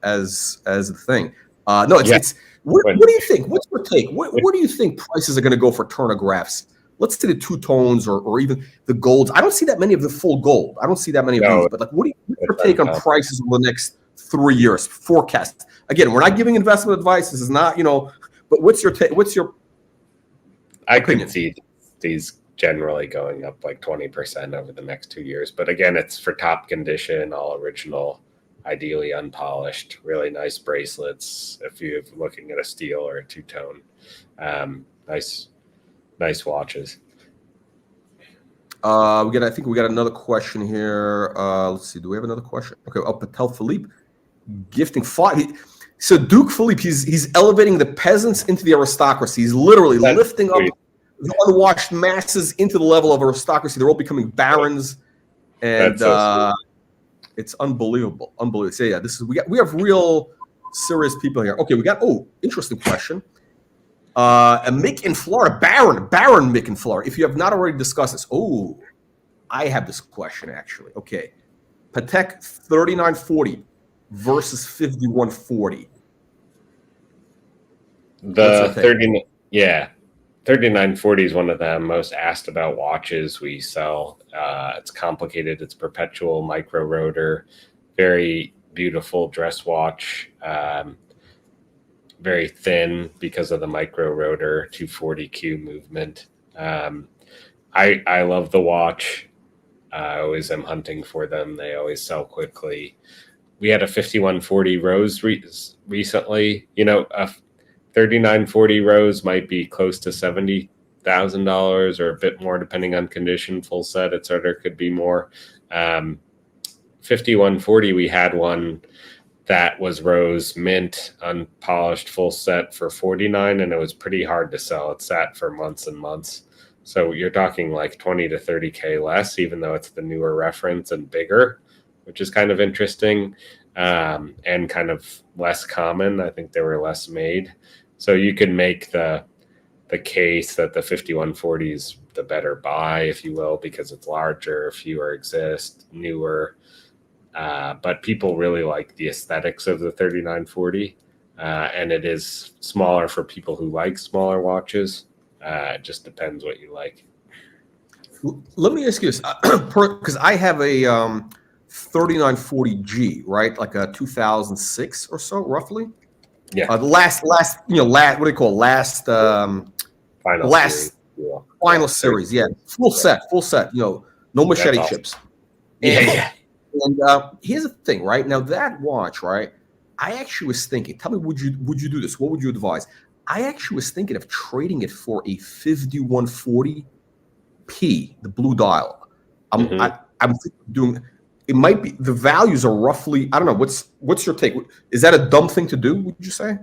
as the thing. It's what do you think? What's your take? What do you think prices are going to go for turnographs? Let's say the two tones or even the golds. I don't see that many of the full gold. I don't see that many of these. But what's your take on prices over the next 3 years? Forecast. Again, we're not giving investment advice. This is not, but what's your take? What's your opinion? I can see these generally going up 20% over the next 2 years. But again, it's for top condition, all original, ideally unpolished, really nice bracelets. If you're looking at a steel or a two-tone, nice watches. I think we got another question here. Let's see. Do we have another question? Okay. Patek Philippe gifting five. So Duke Philippe, he's elevating the peasants into the aristocracy. He's literally lifting up the unwashed masses into the level of aristocracy. They're all becoming barons, and it's unbelievable. Unbelievable. So this is we have real serious people here. Okay, we got interesting question. A Mick in Florida, Baron Mick in Florida. If you have not already discussed this, I have this question actually. Okay, Patek 3940 versus 5140. The 3940 is one of the most asked about watches we sell. It's complicated. It's perpetual micro rotor, very beautiful dress watch. Very thin because of the micro rotor 240Q movement. I love the watch. I always am hunting for them. They always sell quickly. We had a 5140 Rose recently. A 3940 Rose might be close to $70,000 or a bit more, depending on condition. Full set, etc., could be more. 5140, we had one that was rose mint, unpolished, full set for 49, and it was pretty hard to sell. It sat for months and months. So you're talking like 20 to 30K less, even though it's the newer reference and bigger, which is kind of interesting, and kind of less common. I think they were less made. So you could make the case that the 5140 is the better buy, if you will, because it's larger, fewer exist, newer. But people really like the aesthetics of the 3940, and it is smaller for people who like smaller watches. It just depends what you like. Let me ask you this, because I have a 3940G, right? Like a 2006 or so, roughly. Yeah. The last, what do you call it? Final series. Yeah, full set. No machete awesome. chips. Yeah. And here's the thing, right? Now that watch, right? I actually was thinking. Tell me, would you do this? What would you advise? I actually was thinking of trading it for a 5140P, the blue dial. I'm doing. It might be the values are roughly. I don't know. What's your take? Is that a dumb thing to do? Would you say?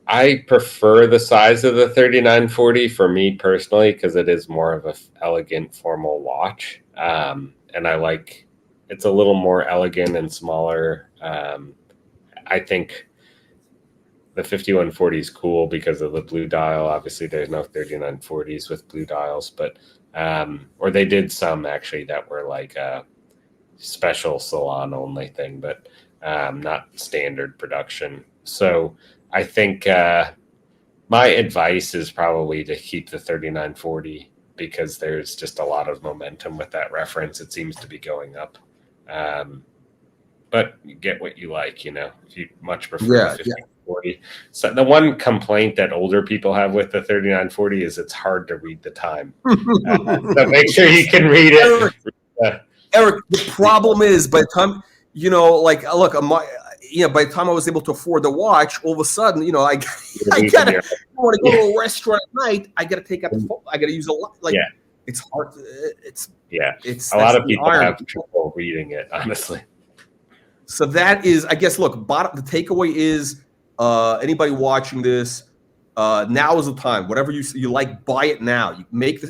I prefer the size of the 3940 for me personally because it is more of a elegant, formal watch, and I like. It's a little more elegant and smaller. I think the 5140 is cool because of the blue dial. Obviously, there's no 3940s with blue dials, but or they did some actually that were like a special salon only thing, but not standard production. So I think my advice is probably to keep the 3940 because there's just a lot of momentum with that reference. It seems to be going up. But you get what you like, if you much prefer the 5040. So the one complaint that older people have with the 3940 is it's hard to read the time. So make sure you can read it. Eric, the problem is by the time, look, by the time I was able to afford the watch, all of a sudden, I want to go to a restaurant at night, I got to take out the phone. I got to use a lot. It's hard. It's a lot of people have trouble reading it, honestly. So that is, I guess, look, the takeaway is anybody watching this, now is the time. Whatever you like, buy it now. You make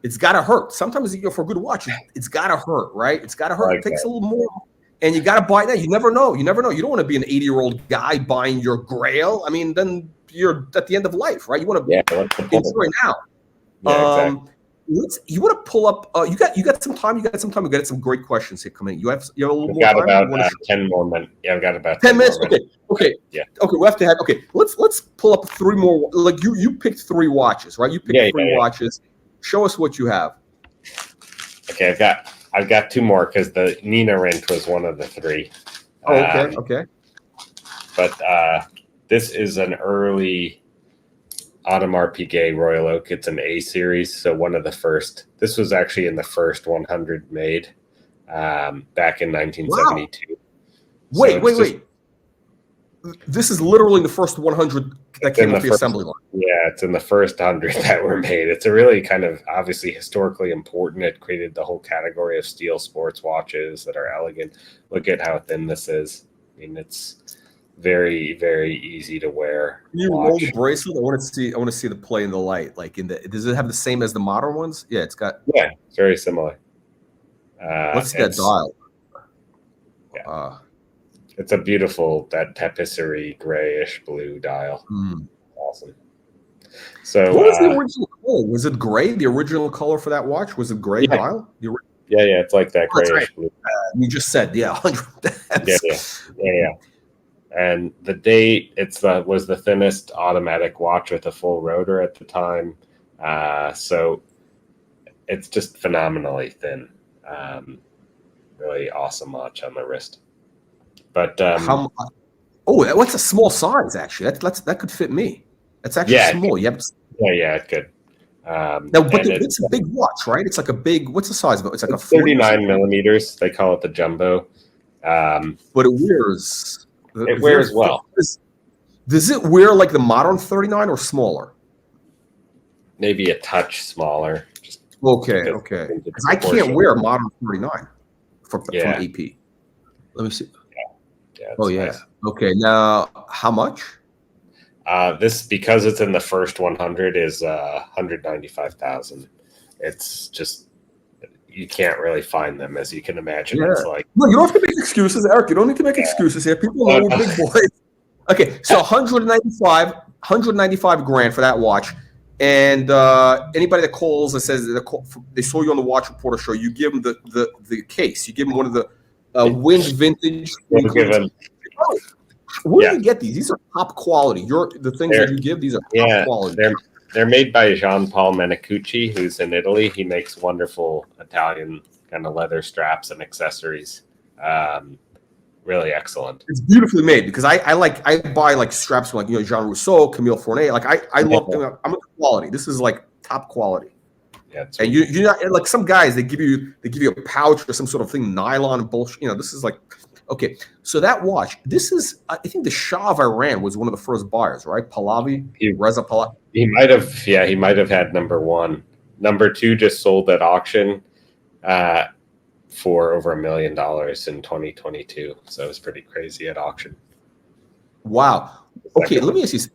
it's got to hurt. Sometimes for a good watch, it's got to hurt, right? It's got to hurt. It takes a little more. And you got to buy that. You never know. You don't want to be an 80-year-old guy buying your Grail. I mean, then you're at the end of life, right? You want to enjoy now. Yeah, exactly. You want to pull up? You got some time. We got some great questions here coming. You have a little more time. About 10 more minutes. Yeah, I've got about 10 minutes. Okay. Yeah. Okay. We have to have. Okay. Let's pull up 3 more. Like you picked 3 watches, right? You picked 3 watches. Show us what you have. Okay, I've got 2 more because the Nina Rent was one of the 3. Oh, okay. Okay. But this is an early Audemars Piguet Royal Oak. It's an A series, so one of the first. This was actually in the first 100 made back in 1972. Wow. Wait. This is literally the first 100 that came off the assembly line. Yeah, it's in the first 100 that were made. It's a really kind of obviously historically important. It created the whole category of steel sports watches that are elegant. Look at how thin this is. I mean, it's very, very easy to wear. Can you roll the bracelet? I want to see the play in the light. Like does it have the same as the modern ones? Yeah, it's got. Yeah, it's very similar. Let's get dial. Yeah. It's a beautiful, that tapisserie grayish blue dial. Awesome. So what was the original color? Was it gray? The original color for that watch? Was it gray dial? Yeah, it's like that grayish blue. You just said, 100. Yeah. And the date, was the thinnest automatic watch with a full rotor at the time. So it's just phenomenally thin. Really awesome watch on the wrist. But How? Oh, what's a small size? Actually, that could fit me. That's actually yeah, small. You have yeah, it could. now, but And it's a big watch, right? It's like a big. What's the size of it? It's like a it's 40 or 39 something. millimeters. They call it the jumbo. But it wears It very. wears well. Does it wear like the modern 39 or smaller? Maybe a touch smaller. Just Okay, because okay. it's Because I can't proportion. wear a modern 39 from Yeah, AP. Let me see. yeah, Oh it's yeah. nice. Okay. Now, how much? This because it's in the first 100 is 195,000. It's just you can't really find them, as you can imagine. Yeah. It's like No, you don't have to make excuses, Eric. You don't need to make excuses here. People know we're big boys. Okay, so 195 grand for that watch. And anybody that calls and says they saw you on the Watch Reporter show, you give them the case. You give them one of the Wind Vintage. we'll give them. Where Yeah, do you get these? These are top quality. The things that you give, these are top quality. they're made by Jean-Paul Menicucci, who's in Italy. He makes wonderful Italian kind of leather straps and accessories. Really excellent. It's beautifully made because I buy like straps from like Jean Rousseau, Camille Fournier. Like I love. I'm a quality. This is like top quality. Yeah, and you're not like some guys. They give you a pouch or some sort of thing, nylon bullshit. This is like okay. So that watch. This is I think the Shah of Iran was one of the first buyers, right? Pahlavi, Reza Pahlavi. He might have. Yeah, he might have had number one. Number two just sold at auction. For over $1 million in 2022. So it was pretty crazy at auction. Wow. Okay, let me ask you this.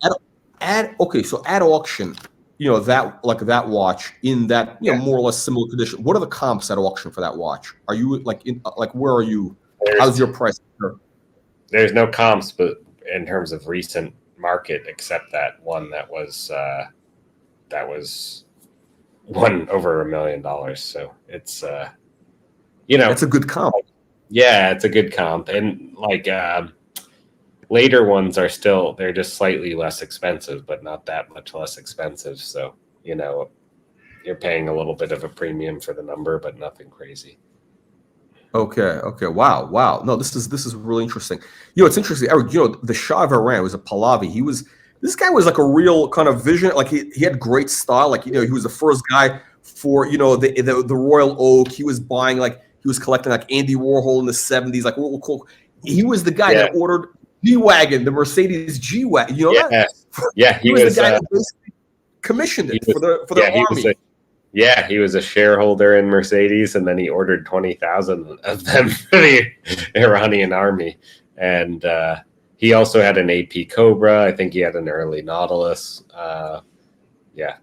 So at auction, that watch in that more or less similar condition. What are the comps at auction for that watch? Are you where are you? How's your price? There's no comps, but in terms of recent market, except that one that was one over $1 million. So it's it's a good comp. Yeah, it's a good comp, and later ones are they're just slightly less expensive, but not that much less expensive. So you're paying a little bit of a premium for the number, but nothing crazy. Okay. Wow. No, this is really interesting. It's interesting, Eric. The Shah of Iran was a Pahlavi. This guy was like a real kind of vision. Like he had great style. Like he was the first guy for the Royal Oak. He was buying he was collecting like Andy Warhol in the 70s. Like cool. He was the guy that ordered G-Wagon, the Mercedes G-Wagon. You know that? Yeah, he was the guy that basically commissioned it for the army. He was a shareholder in Mercedes, and then he ordered 20,000 of them for the Iranian army. And he also had an AP Cobra. I think he had an early Nautilus.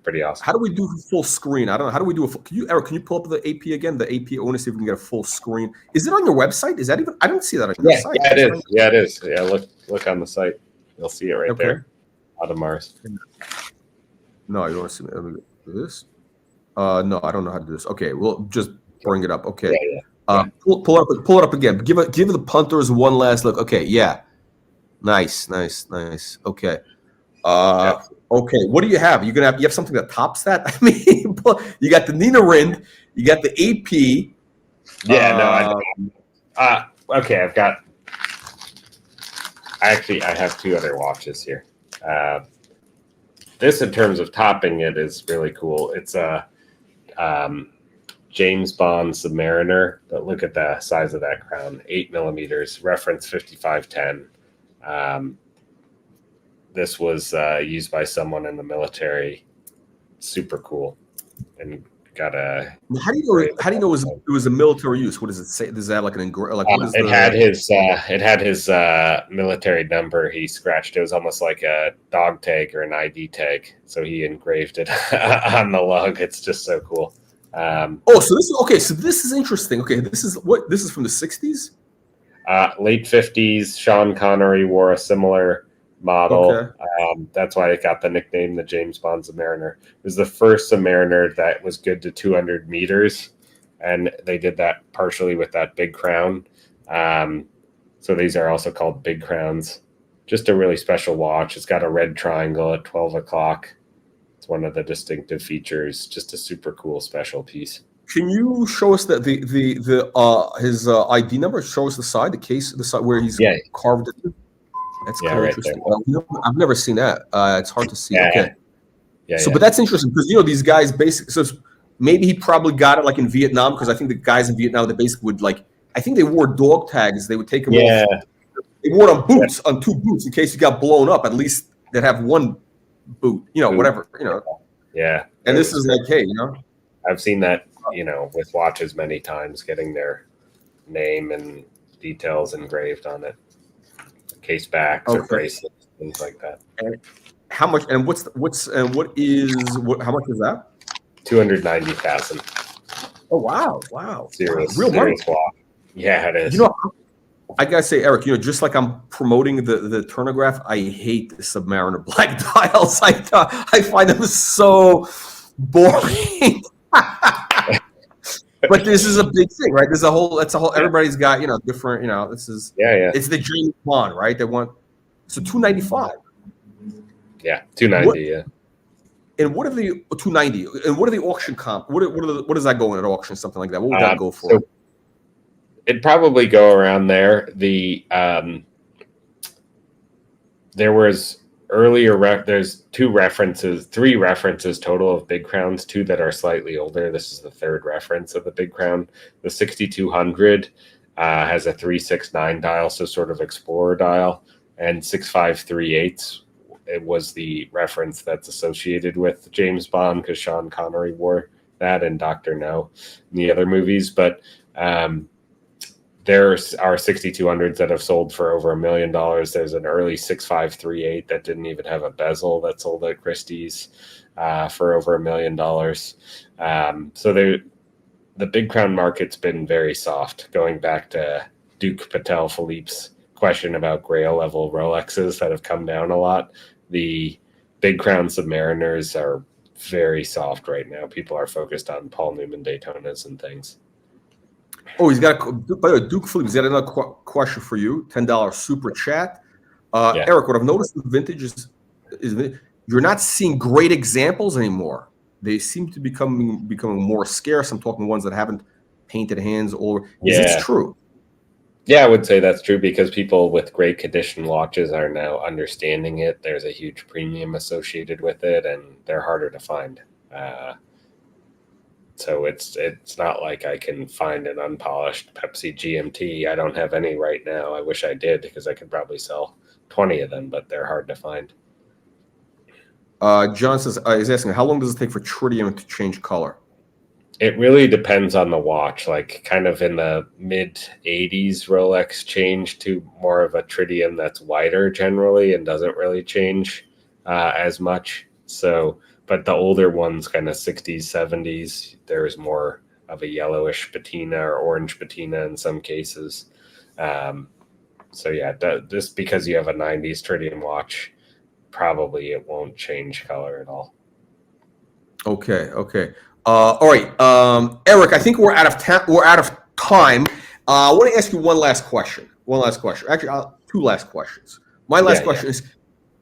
Pretty awesome. How do we do full screen? I don't know. How do we do Eric, can you pull up the AP again? The AP, I want to see if we can get a full screen. Is it on your website? Is that even? I don't see that on your site. Yeah, it is. Yeah, it is. Yeah, look on the site. You'll see it right there. Out of Mars. No, you don't want to see me. Let me do this. No, I don't know how to do this. Okay, we'll just bring it up. Okay. Pull it up again. Give the punters one last look. Okay, yeah. Nice. Okay. Okay, what do you have? You have something that tops that? I mean, you got the Nina Rind, you got the AP. Yeah, okay, I have two other watches here. This, in terms of topping it, is really cool. It's a James Bond Submariner, but look at the size of that crown, 8 millimeters, reference 5510. This was used by someone in the military. Super cool, and got a. How do you know it was a military use? What does it say? Does that what is it had his military number. He scratched. It was almost like a dog tag or an ID tag. So he engraved it on the lug. It's just so cool. So this is interesting. Okay, this is from the 60s. Late 50s. Sean Connery wore a similar model. Okay. That's why it got the nickname the James Bond Submariner. It was the first Submariner that was good to 200 meters, and they did that partially with that big crown. So these are also called big crowns. Just a really special watch. It's got a red triangle at 12 o'clock. It's one of the distinctive features. Just a super cool special piece. Can you show us that his ID number? Show us the side, the case, the side where he's carved it. That's kind of right there. interesting. I've never seen that. It's hard to see. Yeah. Okay. Yeah. So, but that's interesting because these guys basically. So maybe he probably got it like in Vietnam, because I think the guys in Vietnam, they basically would like. I think they wore dog tags. They would take them off. They wore it on boots, on 2 boots, in case you got blown up. At least they'd have 1 boot. Whatever. Yeah. And this is like, hey, I've seen that, with watches many times, getting their name and details engraved on it, case backs or bracelets, things like that. And how much? And what is how much is that? 290,000. Oh wow! Serious, real money. Watch. Yeah, it is. I gotta say, Eric, just like I'm promoting the Turnograph, I hate the Submariner black dials. I find them so boring. But this is a big thing, right? That's a whole. Everybody's got different. This is It's the James Bond, right? They want 295. Yeah, 290. And what are the 290? And what are the auction comp? What does that go in at auction? Something like that. What would that go for? So it'd probably go around there. There was earlier. There's 3 references total of Big Crowns. 2 that are slightly older. This is the 3rd reference of the Big Crown. The 6200 has a 369 dial, so sort of explorer dial, and 6538. It was the reference that's associated with James Bond, because Sean Connery wore that and Dr. No in the other movies. But there are 6200s that have sold for over $1 million. There's an early 6538 that didn't even have a bezel that sold at Christie's for over $1 million. So the Big Crown market's been very soft, going back to Duke Patek Philippe's question about Grail level Rolexes that have come down a lot. The Big Crown Submariners are very soft right now. People are focused on Paul Newman Daytonas and things. Oh, he's got by the way, Duke Philippe. He's got another question for you. $10 super chat. Eric, what I've noticed with vintage is you're not seeing great examples anymore. They seem to be becoming more scarce. I'm talking ones that haven't painted hands. Or is this true? Yeah, I would say that's true, because people with great condition watches are now understanding it. There's a huge premium associated with it, and they're harder to find. So it's not like I can find an unpolished Pepsi GMT. I don't have any right now. I wish I did, because I could probably sell 20 of them, but they're hard to find. John says, he's asking, how long does it take for tritium to change color? It really depends on the watch. Like, kind of in the mid 80s, Rolex changed to more of a tritium that's whiter generally and doesn't really change as much. So, but the older ones, kind of 60s, 70s, there's more of a yellowish patina or orange patina in some cases. So yeah, just because you have a 90s tritium watch, probably it won't change color at all. Okay. All right, Eric. I think we're out of time. I want to ask you one last question. Actually, 2 last questions. My last question is,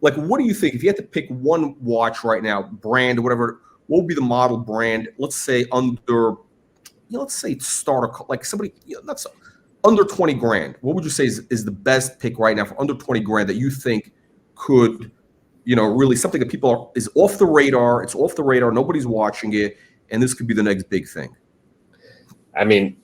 like, what do you think if you had to pick one watch right now, brand or whatever? What would be the model, brand? Let's say under, let's say starter, like somebody, not so, under 20 grand. What would you say is the best pick right now for under 20 grand that you think could, really something that people is off the radar? It's off the radar. Nobody's watching it. And this could be the next big thing. I mean,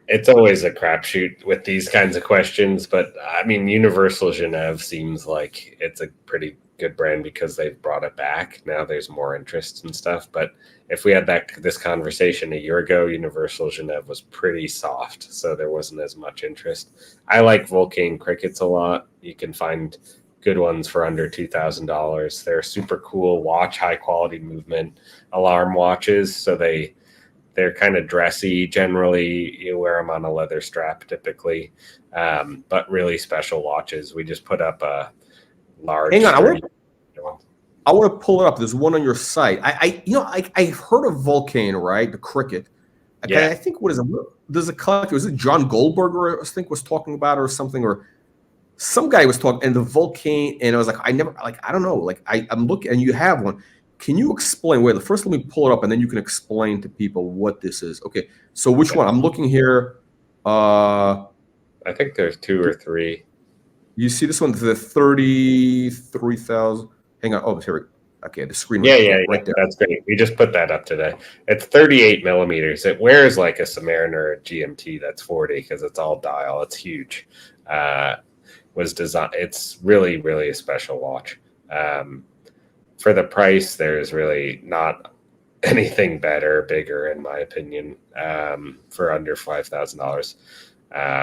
it's always a crapshoot with these kinds of questions, but I mean, Universal Geneve seems like it's a pretty good brand because they've brought it back. Now there's more interest and stuff. But if we had this conversation a year ago, Universal Geneve was pretty soft, so there wasn't as much interest. I like Vulcain crickets a lot. You can find good ones for under $2,000. They're super cool watch, high quality movement alarm watches. So they're kind of dressy. Generally, you wear them on a leather strap typically, but really special watches. We just put up a large. Hang on, I want to pull it up. There's one on your site. I've heard of Vulcain, right? The cricket. Okay, I think there's a collector. Was it John Goldberger? I think was talking about it or something, or some guy was talking, and the Vulcain, and I was like, I don't know. Like I'm looking, and you have one. Can you explain? Wait, first let me pull it up, and then you can explain to people what this is. Okay, so which one? I'm looking here. I think there's 2 or 3. You see this one, the 33,000. Hang on. Oh, here we go. Okay, the screen. Yeah, right there. that's great. We just put that up today. It's 38 millimeters. It wears like a Submariner or a GMT that's 40 because it's all dial. It's huge. Was designed. It's really, really a special watch. For the price, there's really not anything better, bigger, in my opinion, for under $5,000.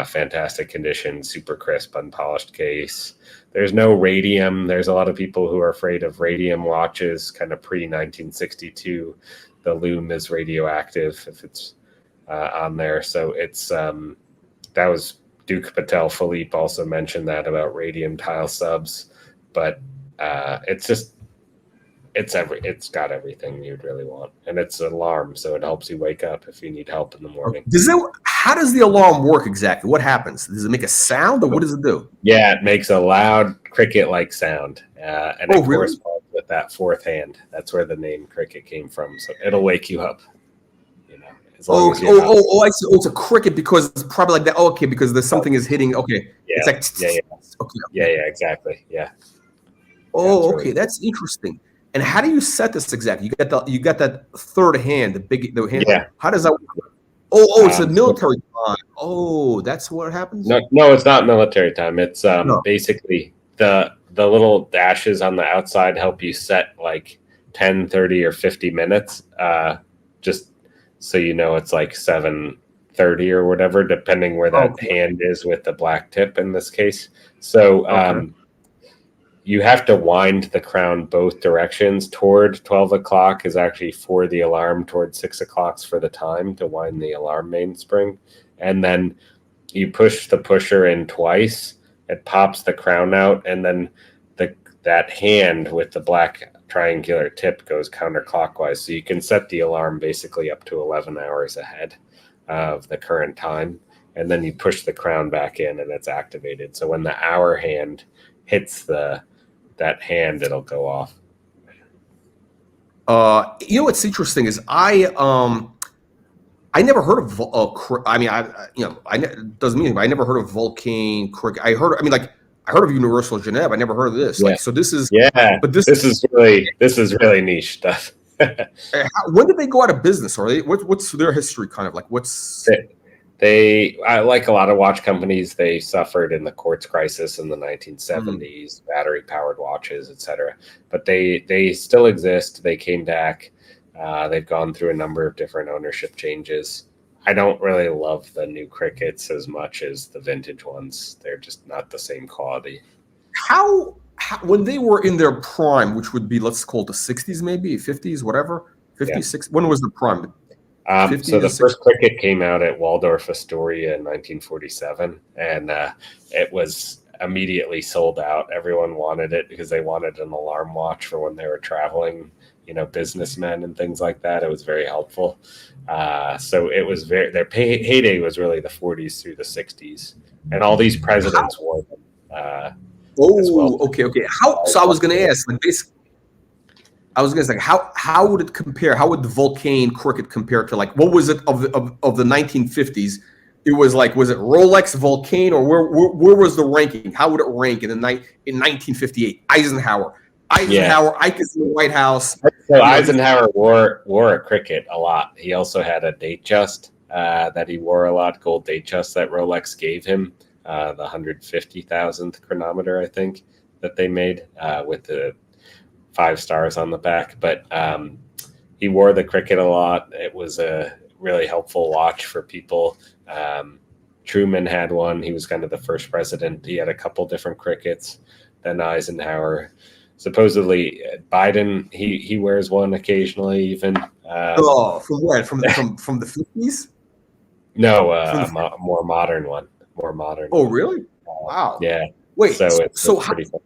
Fantastic condition, super crisp, unpolished case. There's no radium. There's a lot of people who are afraid of radium watches, kind of pre-1962. The lume is radioactive if it's on there. So it's that was Duke Patek Philippe also mentioned that about radium tile subs, but it's got everything you'd really want, and it's an alarm, so it helps you wake up if you need help in the morning. How does the alarm work exactly? What happens? Does it make a sound, or what does it do? Yeah, it makes a loud cricket-like sound, and it corresponds with that fourth hand. That's where the name cricket came from. So it'll wake you up. As long as I see. Oh, it's a cricket because it's probably like that. Oh, okay, because there's something is hitting. Okay, yeah, it's like okay. Yeah, exactly. Yeah. Oh, okay, that's interesting. And how do you set this exactly? You got that third hand, the hand. Yeah. How does that work? Oh, it's a military time. Oh, that's what happens? No, it's not military time. It's basically the little dashes on the outside help you set like 10, 30, or 50 minutes. Just so you know, it's like 7:30 or whatever, depending where that hand is with the black tip in this case. So you have to wind the crown both directions. Toward 12 o'clock is actually for the alarm. Toward 6 o'clock for the time to wind the alarm mainspring. And then you push the pusher in twice. It pops the crown out. And then that hand with the black triangular tip goes counterclockwise. So you can set the alarm basically up to 11 hours ahead of the current time. And then you push the crown back in and it's activated. So when the hour hand hits that hand, it'll go off. What's interesting is I never heard of doesn't mean I never heard of Vulcain cricket. I heard of Universal Geneve. I never heard of this. Yeah. So this is but this is really niche stuff. When did they go out of business? Or what's their history kind of like? What's They like a lot of watch companies, they suffered in the quartz crisis in the 1970s, battery powered watches, etc. But they still exist. They came back. They've gone through a number of different ownership changes. I don't really love the new crickets as much as the vintage ones. They're just not the same quality. How when they were in their prime, which would be, let's call it the 60s, maybe 50s, whatever, 56. When was the prime? So the first cricket came out at Waldorf Astoria in 1947, and it was immediately sold out. Everyone wanted it because they wanted an alarm watch for when they were traveling, businessmen and things like that. It was very helpful. So it was their heyday was really the 40s through the 60s, and all these presidents wore them. As well. Okay. So I was going to ask, like, basically, how would it compare? How would the Vulcain cricket compare to, like, what was it of the 1950s? It was like, was it Rolex, Vulcain, or where was the ranking? How would it rank in 1958? Eisenhower, I could see the White House. So Eisenhower wore a cricket a lot. He also had a Datejust that he wore a lot, gold Datejust that Rolex gave him, the 150,000th chronometer, I think, that they made with the 5 stars on the back. But he wore the cricket a lot. It was a really helpful watch for people. Truman had one. He was kind of the first president. He had a couple different crickets. Then Eisenhower. Supposedly Biden, he wears one occasionally even. From where? From the 50s? No, a more modern one. More modern. Oh, really? Wow. Yeah. Wait. So pretty fun.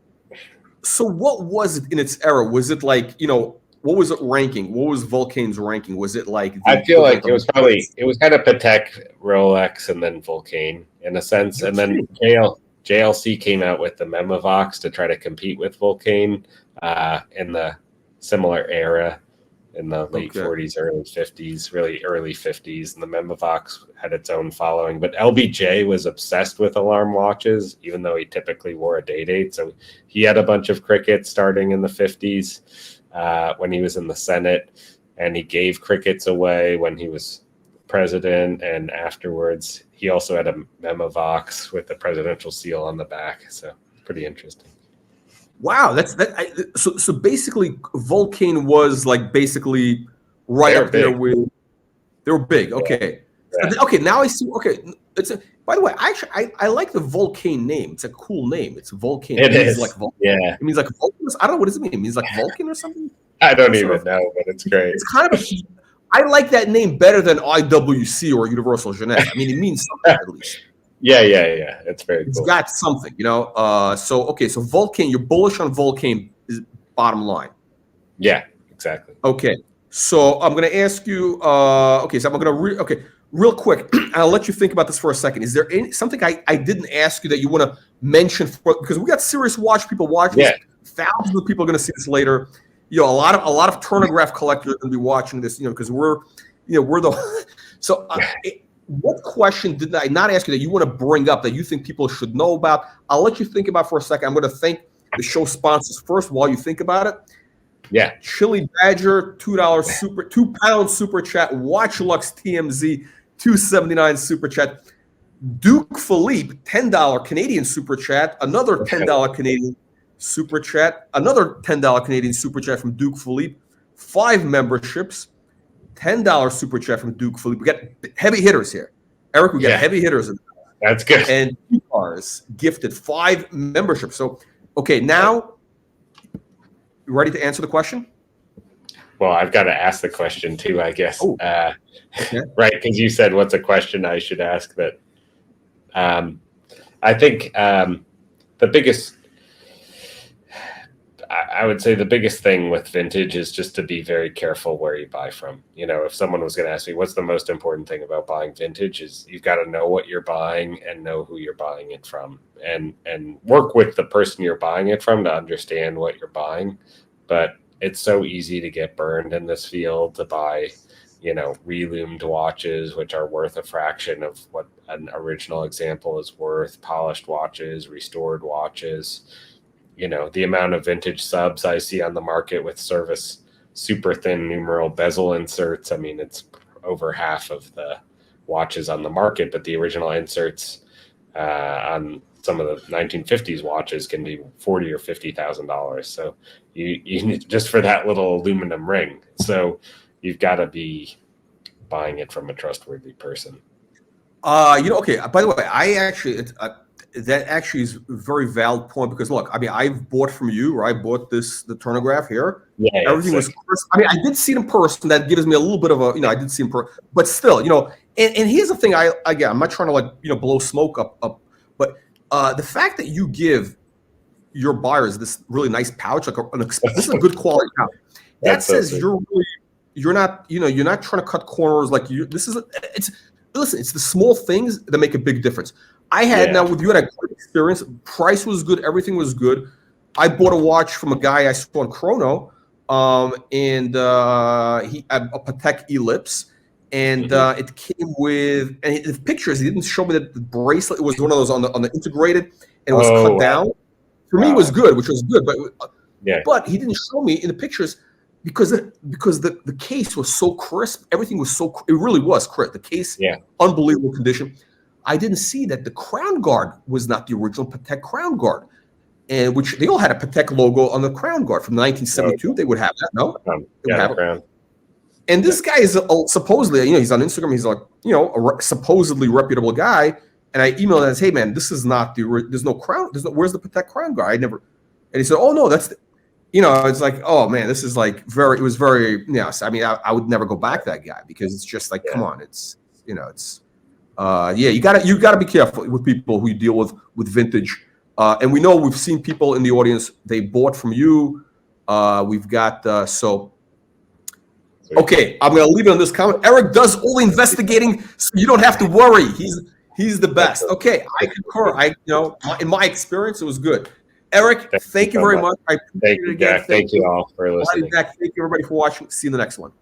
So what was it in its era? Was it like, what was it ranking? What was Vulcain's ranking? Was it like? I feel like it was kind of Patek, Rolex, and then Vulcain in a sense. And then JLC came out with the Memovox to try to compete with Vulcain in the similar era in the late 40s, early 50s, really early 50s, and the Memovox had its own following. But LBJ was obsessed with alarm watches, even though he typically wore a day-date. So he had a bunch of crickets starting in the 50s when he was in the Senate, and he gave crickets away when he was president, and afterwards he also had a Memovox with the presidential seal on the back. So pretty interesting. Wow, so basically, Vulcan was like basically right up there with. They were big. Okay, yeah. Okay. Now I see. Okay, by the way, I like the Vulcan name. It's a cool name. It's Vulcan. It is like Vulcan. Yeah. It means like Vulcan. I don't know what does it mean. It means like Vulcan or something. I don't even know, but it's great. It's kind of. I like that name better than IWC or Universal Jeanette. I mean, it means something at least. Yeah. It's very cool. It's got something, So Vulcan, you're bullish on Vulcan is bottom line. Yeah, exactly. Okay. So I'm going to ask you, so I'm going to, real quick, I'll let you think about this for a second. Is there something I didn't ask you that you want to mention because we got serious watch people watching this. Thousands of people are going to see this later. A lot of chronograph collectors are going to be watching this, because we're the, so what question did I not ask you that you want to bring up that you think people should know about? I'll let you think about for a second. I'm going to thank the show sponsors first while you think about it. Yeah. Chili Badger, £2 super chat. Watch Lux TMZ, $2.79 super chat. Duke Philippe, $10 Canadian super chat. Another $10 Canadian super chat. Another $10 Canadian super chat from Duke Philippe. 5 memberships. $10 super chat from Duke Philippe. We got heavy hitters here. Eric, we got heavy hitters. That's good. And Cars gifted 5 memberships. So, okay, now, you ready to answer the question? Well, I've got to ask the question too, I guess. Right, because you said what's a question I should ask that. I think the biggest, I would say the biggest thing with vintage is just to be very careful where you buy from. If someone was going to ask me, what's the most important thing about buying vintage is you've got to know what you're buying and know who you're buying it from and work with the person you're buying it from to understand what you're buying. But it's so easy to get burned in this field to buy, reloomed watches, which are worth a fraction of what an original example is worth, polished watches, restored watches. The amount of vintage subs I see on the market with service super thin numeral bezel inserts. I mean, it's over half of the watches on the market, but the original inserts on some of the 1950s watches can be $40,000 or $50,000. So you need just for that little aluminum ring. So you've got to be buying it from a trustworthy person. Okay. By the way, I actually. That actually is a very valid point because look, I mean, I've bought from you, or I bought the Turnograph here. Yeah, everything was crisp. I mean, I did see it in person. That gives me a little bit of a, I did see it in person, but still, and here's the thing. I'm not trying to blow smoke up, but the fact that you give your buyers this really nice pouch, this is a good quality pouch. That says you're not trying to cut corners like you. It's the small things that make a big difference. I had now with you had a great experience. Price was good. Everything was good. I bought a watch from a guy I saw on Chrono, and he had a Patek Ellipse, and it came with the pictures. He didn't show me that the bracelet. It was one of those on the integrated, and it was cut down. For me, it was good, which was good, but he didn't show me in the pictures because the case was so crisp. Everything was it really was crisp. The case, unbelievable condition. I didn't see that the crown guard was not the original Patek crown guard, and which they all had a Patek logo on the crown guard from 1972. They would have that, no? They would have it. And this guy is supposedly, he's on Instagram. He's like, a supposedly reputable guy. And I emailed him and said, hey man, this is not there's no crown. Where's the Patek crown guard? And he said, oh no, that's it's like, oh man, this is like it was very, I mean, I would never go back to that guy because it's just like, come on, it's, you gotta be careful with people who you deal with vintage. And we've seen people in the audience, they bought from you. We've got, okay, I'm going to leave it on this comment. Eric does all the investigating, so you don't have to worry. He's the best. Okay, I concur. In my experience, it was good. Eric, thank you so very much. much. I Thank appreciate it you, again. Jack. Thank you all for Alrighty, listening. Jack. Thank you, everybody, for watching. See you in the next one.